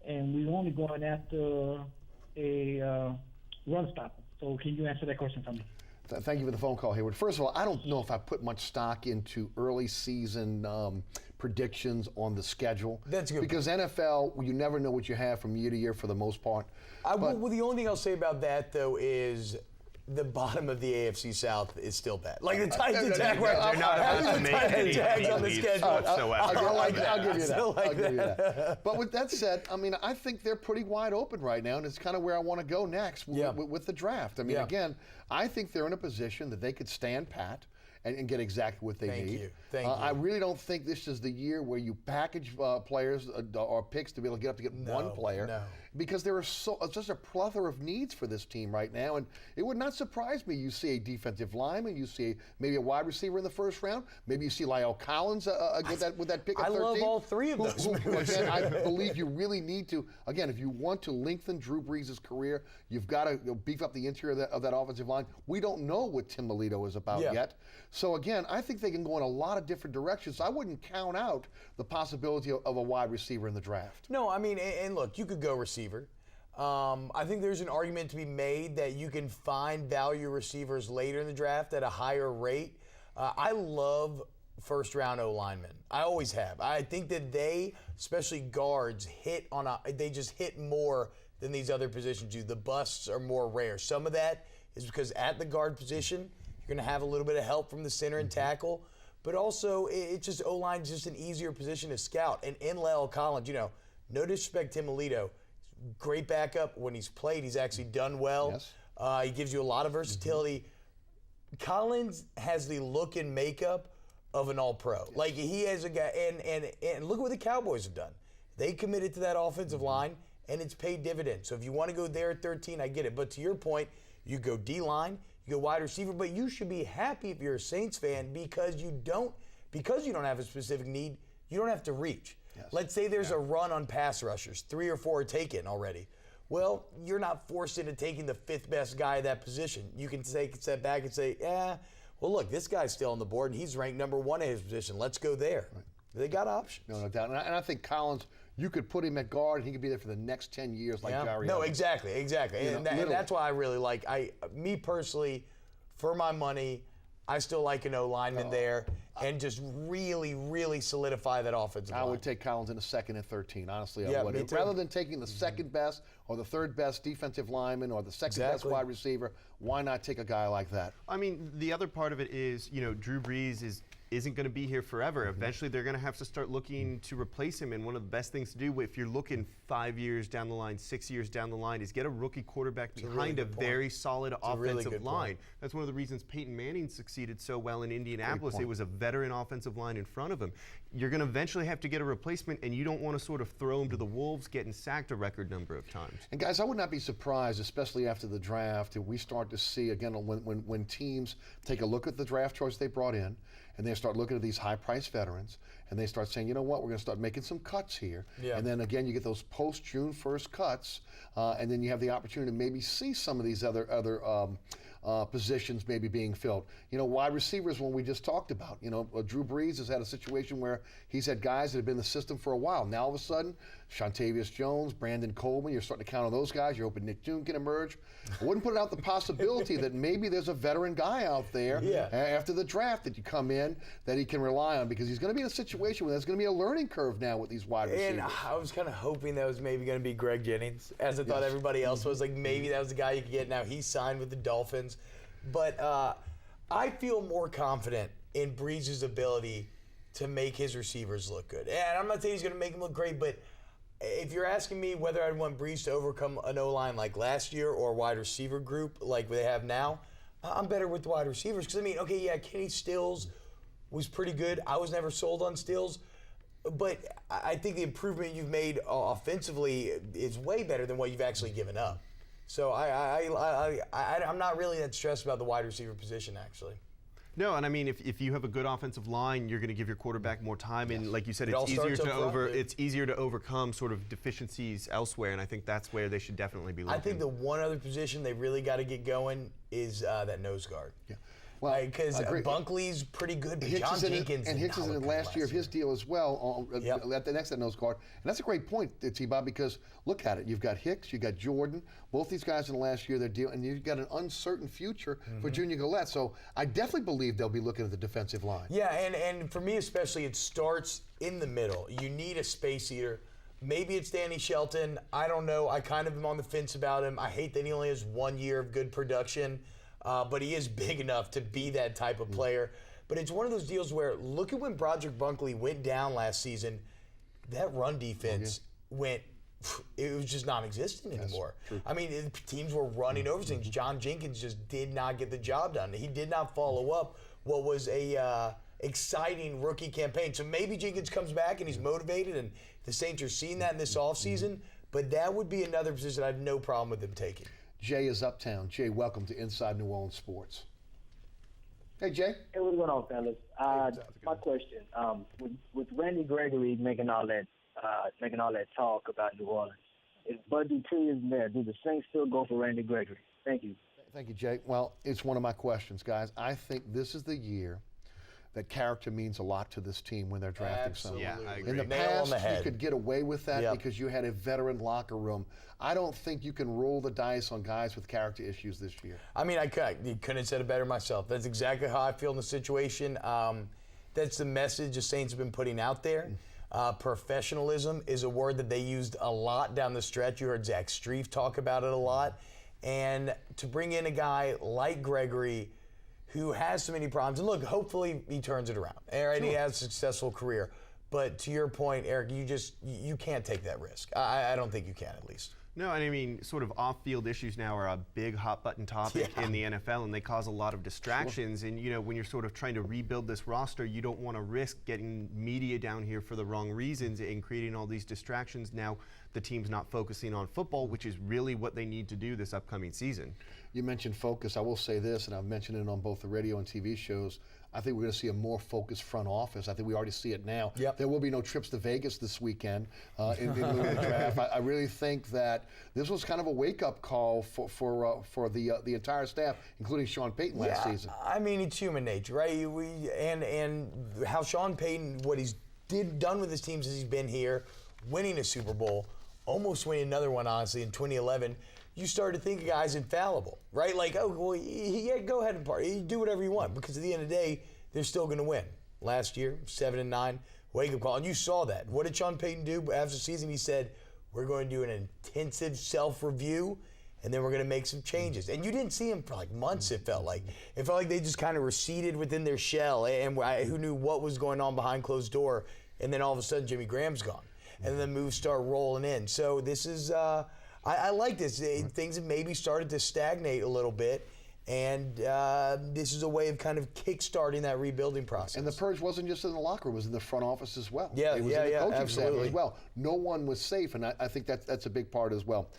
and we're only going after a run stopper. So can you answer that question for me? Thank you for the phone call, Hayward. First of all, I don't know if I put much stock into early season predictions on the schedule. That's good. Because NFL, you never know what you have from year to year for the most part. Well, the only thing I'll say about that, though, is the bottom of the AFC South is still bad. Like the Titans and Jaguars, they're not about to make any Jags on the schedule. I'll give you that. But with that said, I mean, I think they're pretty wide open right now, and it's kind of where I want to go next with the draft. I mean, again, I think they're in a position that they could stand pat and get exactly what they need. Thank you. I really don't think this is the year where you package players or picks to be able to get one player, because there are just a plethora of needs for this team right now, and it would not surprise me you see a defensive lineman, you see maybe a wide receiver in the first round, maybe you see Lyle Collins with that pick at 13. I love all three of those. Again, I believe you really need to, again, if you want to lengthen Drew Brees' career, you've got to beef up the interior of that offensive line. We don't know what Tim Melito is about yet. So again, I think they can go in a lot of different directions. I wouldn't count out the possibility of a wide receiver in the draft. No, I mean, and look, you could go receiver. I think there's an argument to be made that you can find value receivers later in the draft at a higher rate. I love first-round O-linemen. I always have. I think that they, especially guards, they just hit more than these other positions do. The busts are more rare. Some of that is because at the guard position, you're going to have a little bit of help from the center and tackle, but also it's just O-line is just an easier position to scout. And in Lyle Collins, no disrespect to Tim Melito, great backup. When he's played, he's actually done well. Yes. He gives you a lot of versatility. Collins has the look and makeup of an all-pro. Yes. Like, he has a guy, and look at what the Cowboys have done. They committed to that offensive line, and it's paid dividends. So if you want to go there at 13, I get it. But to your point, you go D-line, you go wide receiver, but you should be happy if you're a Saints fan because you don't have a specific need, you don't have to reach. Yes. Let's say there's a run on pass rushers, 3 or 4 are taken already. Well, you're not forced into taking the 5th best guy at that position. You can take a step back and say, well, look, this guy's still on the board, and he's ranked number 1 at his position. Let's go there. Right. They got options. No doubt. And I think Collins, you could put him at guard, and he could be there for the next 10 years like Jari. No, exactly. And that's why I really me personally, for my money, I still like an O-lineman there. and just really, really solidify that offensive line. I would take Collins in the 2nd and 13. Honestly, I Yeah, would. me too. Rather than taking the second best or the third best defensive lineman or the second best Exactly. wide receiver, why not take a guy like that? I mean, the other part of it is, Drew Brees isn't going to be here forever. Eventually, they're going to have to start looking to replace him. And one of the best things to do, if you're looking 5 years down the line, 6 years down the line, is get a rookie quarterback behind a very solid offensive line. That's one of the reasons Peyton Manning succeeded so well in Indianapolis. It was a veteran offensive line in front of him. You're going to eventually have to get a replacement, and you don't want to sort of throw him to the wolves, getting sacked a record number of times. And guys, I would not be surprised, especially after the draft, if we start to see, again, when teams take a look at the draft choice they brought in, and they start looking at these high-priced veterans, and they start saying, you know what, we're going to start making some cuts here. Yeah. And then again, you get those post-June 1st cuts, and then you have the opportunity to maybe see some of these other positions maybe being filled. Wide receivers, when we just talked about. Drew Brees has had a situation where he's had guys that have been in the system for a while. Now all of a sudden, Shantavius Jones, Brandon Coleman, you're starting to count on those guys. You're hoping Nick June can emerge. I wouldn't put it out the possibility that maybe there's a veteran guy out there after the draft that you come in that he can rely on, because he's going to be in a situation where there's going to be a learning curve now with these wide receivers. And I was kind of hoping that was maybe going to be Greg Jennings, as I thought everybody else was. Like, maybe that was the guy you could get. Now he's signed with the Dolphins. But I feel more confident in Brees' ability to make his receivers look good. And I'm not saying he's going to make them look great, but if you're asking me whether I'd want Brees to overcome an O-line like last year or a wide receiver group like they have now, I'm better with the wide receivers. Because, Kenny Stills was pretty good. I was never sold on Stills. But I think the improvement you've made offensively is way better than what you've actually given up. So I'm not really that stressed about the wide receiver position, actually. No, and I mean, if you have a good offensive line, you're going to give your quarterback more time, and like you said, It it's easier to overcome sort of deficiencies elsewhere, and I think that's where they should definitely be looking. I think the one other position they really got to get going is that nose guard. Yeah. Well, because Bunkley's pretty good, but John Jenkins and Hicks is in the last year of his deal as well. At the next nose guard, and that's a great point, T-Bob, because look at it. You've got Hicks, you've got Jordan, both these guys in the last year of their deal, and you've got an uncertain future for Junior Gillette. So I definitely believe they'll be looking at the defensive line. Yeah, and for me especially, it starts in the middle. You need a space eater. Maybe it's Danny Shelton. I don't know. I kind of am on the fence about him. I hate that he only has 1 year of good production. But he is big enough to be that type of player. But it's one of those deals where, look at when Broderick Bunkley went down last season, that run defense it was just non-existent anymore. True. I mean, teams were running over things. John Jenkins just did not get the job done. He did not follow up what was a exciting rookie campaign. So maybe Jenkins comes back and he's motivated, and the Saints are seeing that in this offseason. But that would be another position I have no problem with them taking. Jay is uptown. Jay, welcome to Inside New Orleans Sports. Hey, Jay. Hey, what's going on, fellas? My question: with Randy Gregory making all that talk about New Orleans, if Bud Dupree isn't there, do the Saints still go for Randy Gregory? Thank you. Thank you, Jay. Well, it's one of my questions, guys. I think this is the year that character means a lot to this team when they're drafting someone. Yeah, I agree. In the past, you could get away with that because you had a veteran locker room. I don't think you can roll the dice on guys with character issues this year. I mean, you couldn't have said it better myself. That's exactly how I feel in the situation. That's the message the Saints have been putting out there. Professionalism is a word that they used a lot down the stretch. You heard Zach Strief talk about it a lot. And to bring in a guy like Gregory, who has so many problems, and look, hopefully he turns it around, and he has a successful career. But to your point, Eric, you can't take that risk. I don't think you can, at least. No, and I mean, sort of off-field issues now are a big hot-button topic in the NFL, and they cause a lot of distractions. And, when you're sort of trying to rebuild this roster, you don't want to risk getting media down here for the wrong reasons and creating all these distractions. Now the team's not focusing on football, which is really what they need to do this upcoming season. You mentioned focus. I will say this, and I've mentioned it on both the radio and TV shows. I think we're going to see a more focused front office. I think we already see it now. Yep. There will be no trips to Vegas this weekend in lieu of the draft. I really think that this was kind of a wake-up call for the entire staff, including Sean Payton last season. I mean, it's human nature, right? And how Sean Payton, what he's done with his team since he's been here, winning a Super Bowl, almost winning another one, honestly, in 2011. You start to think a guy's infallible, right? Like, oh, well, go ahead and party. You do whatever you want, because at the end of the day, they're still going to win. last year, 7-9, wake-up call. And you saw that. What did Sean Payton do after the season? He said, we're going to do an intensive self-review, and then we're going to make some changes. And you didn't see him for like months, it felt like. It felt like they just kind of receded within their shell, and who knew what was going on behind closed door. And then all of a sudden, Jimmy Graham's gone. And then the moves start rolling in. So this is, I like this. Things have maybe started to stagnate a little bit. And this is a way of kind of kickstarting that rebuilding process. And the purge wasn't just in the locker room; it was in the front office as well. Yeah, it was in the coaching absolutely. staff as well. No one was safe, and I think that's a big part as well.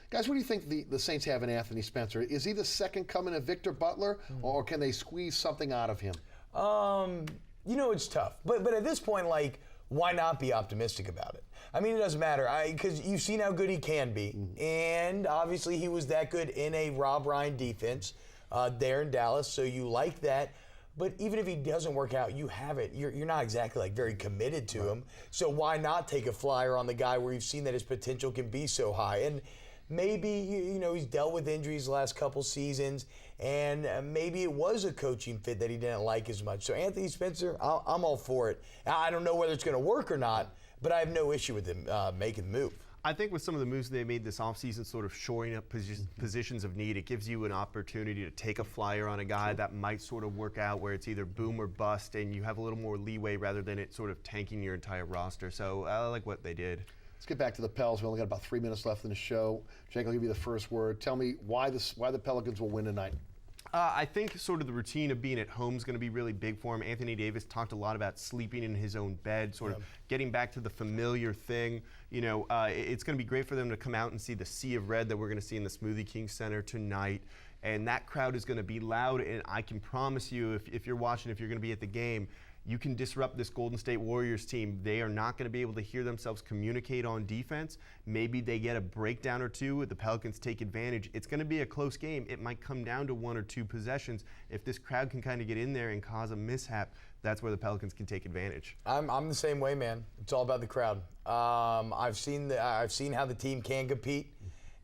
Guys, what do you think the Saints have in Anthony Spencer? Is he the second coming of Victor Butler, or can they squeeze something out of him? It's tough. But at this point, like, why not be optimistic about it? I mean, it doesn't matter, because you've seen how good he can be, and obviously he was that good in a Rob Ryan defense there in Dallas, so you like that. But even if he doesn't work out, you have it. You're not exactly like very committed to him, so why not take a flyer on the guy where you've seen that his potential can be so high? And maybe, he's dealt with injuries the last couple seasons, and maybe it was a coaching fit that he didn't like as much. So Anthony Spencer, I'm all for it. I don't know whether it's going to work or not, but I have no issue with him making the move. I think with some of the moves they made this offseason, sort of shoring up positions of need, it gives you an opportunity to take a flyer on a guy that might sort of work out where it's either boom or bust, and you have a little more leeway rather than it sort of tanking your entire roster. So I like what they did. Let's get back to the Pels. We only got about 3 minutes left in the show. Jake, I'll give you the first word. Tell me why the Pelicans will win tonight. I think sort of the routine of being at home is going to be really big for him. Anthony Davis talked a lot about sleeping in his own bed, sort of getting back to the familiar thing. It's going to be great for them to come out and see the sea of red that we're going to see in the Smoothie King Center tonight. And that crowd is going to be loud. And I can promise you, if you're watching, if you're going to be at the game, you can disrupt this Golden State Warriors team. They are not going to be able to hear themselves communicate on defense. Maybe they get a breakdown or two. The Pelicans take advantage. It's going to be a close game. It might come down to 1 or 2 possessions. If this crowd can kind of get in there and cause a mishap, that's where the Pelicans can take advantage. I'm the same way, man. It's all about the crowd. I've seen how the team can compete.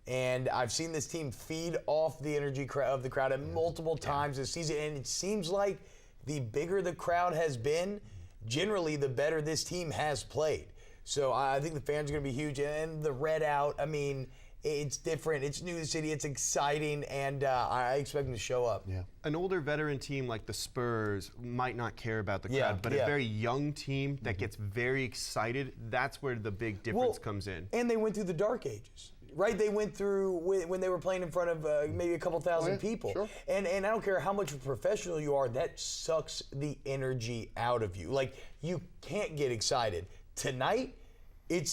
And I've seen this team feed off the energy of the crowd at multiple times this season. And it seems like the bigger the crowd has been, generally the better this team has played. So I think the fans are going to be huge. And the red out, I mean, it's different. It's new to the city. It's exciting. And I expect them to show up. Yeah. An older veteran team like the Spurs might not care about the crowd, but a very young team that gets very excited, that's where the big difference comes in. And they went through the dark ages. Right, they went through when they were playing in front of maybe a couple thousand people. Sure. And I don't care how much of a professional you are, that sucks the energy out of you. Like, you can't get excited. Tonight,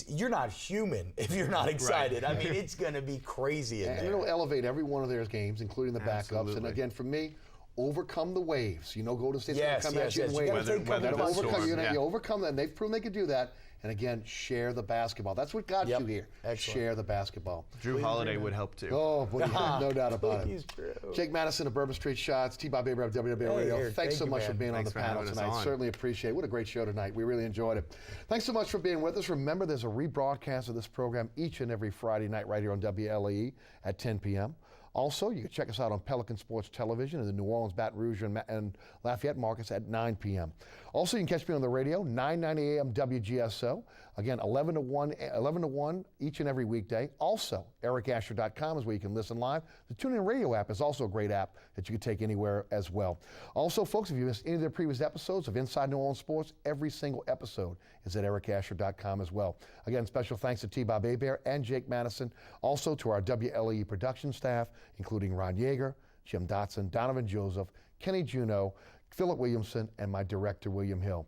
you're not human if you're not excited. Right. I mean, it's going to be crazy in there. And it'll elevate every one of their games, including the backups. Absolutely. And again, for me, overcome the waves. Golden State's going to come at you in You waves. gotta You overcome that, and they've proven they could do that. And again, share the basketball. That's what got you here. Excellent. Share the basketball. Drew Holiday would help too. Oh, boy, no doubt about He's it. true. Jake Madison of Bourbon Street Shots, T-Bob Hebert of WWL Radio. Eric, Thanks so much for being Thanks on the for panel having us tonight. on. Certainly appreciate it. What a great show tonight. We really enjoyed it. Thanks so much for being with us. Remember, there's a rebroadcast of this program each and every Friday night right here on WLAE at 10 p.m. Also, you can check us out on Pelican Sports Television in the New Orleans, Baton Rouge, and Lafayette markets at 9 p.m. Also, you can catch me on the radio, 9:90 a.m. WGSO. Again, 11 to 1 each and every weekday. Also, ericasher.com is where you can listen live. The TuneIn Radio app is also a great app that you can take anywhere as well. Also, folks, if you missed any of the previous episodes of Inside New Orleans Sports, every single episode is at ericasher.com as well. Again, special thanks to T-Bob Hebert and Jake Madison. Also to our WLAE production staff, including Ron Yeager, Jim Dotson, Donovan Joseph, Kenny Juneau, Philip Williamson, and my director, William Hill.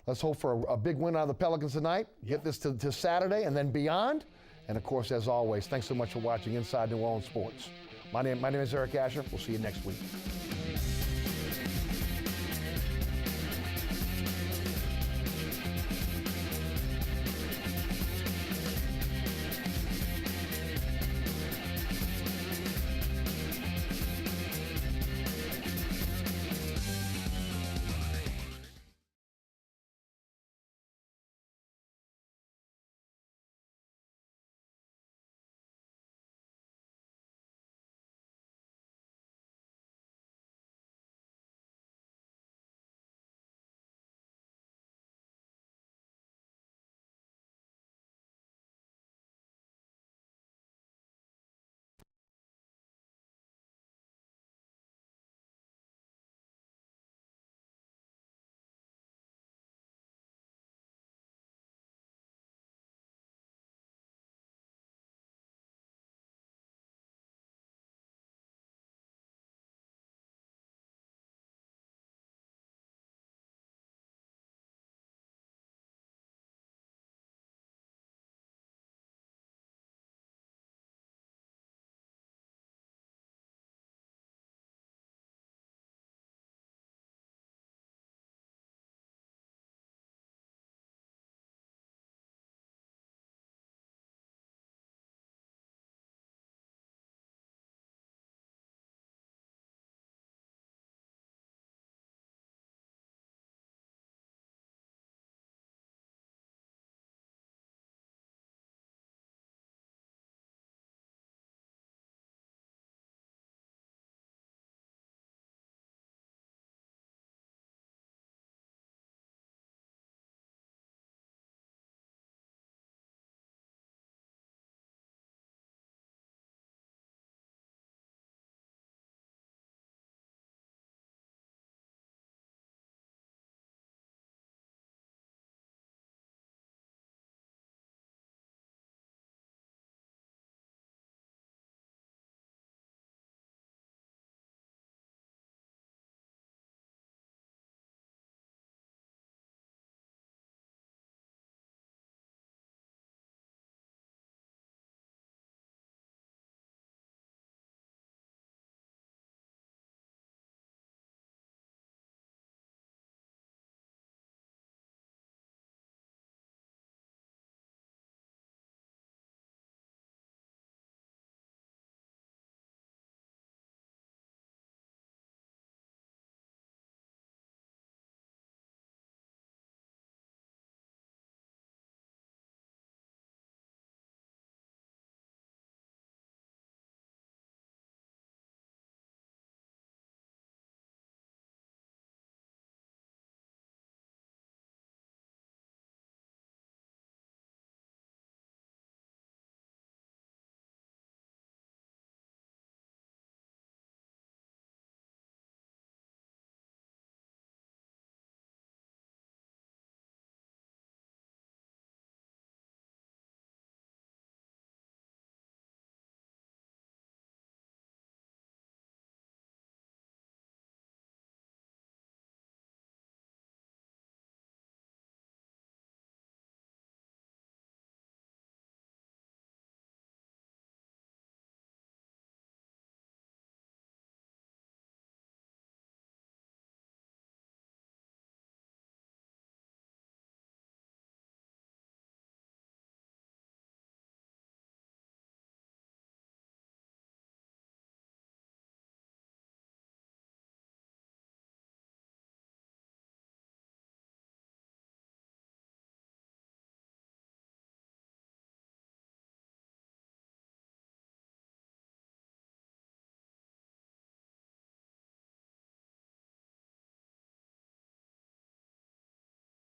Let's hope for a big win out of the Pelicans tonight. Get this to Saturday and then beyond. And of course, as always, thanks so much for watching Inside New Orleans Sports. My name is Eric Asher. We'll see you next week.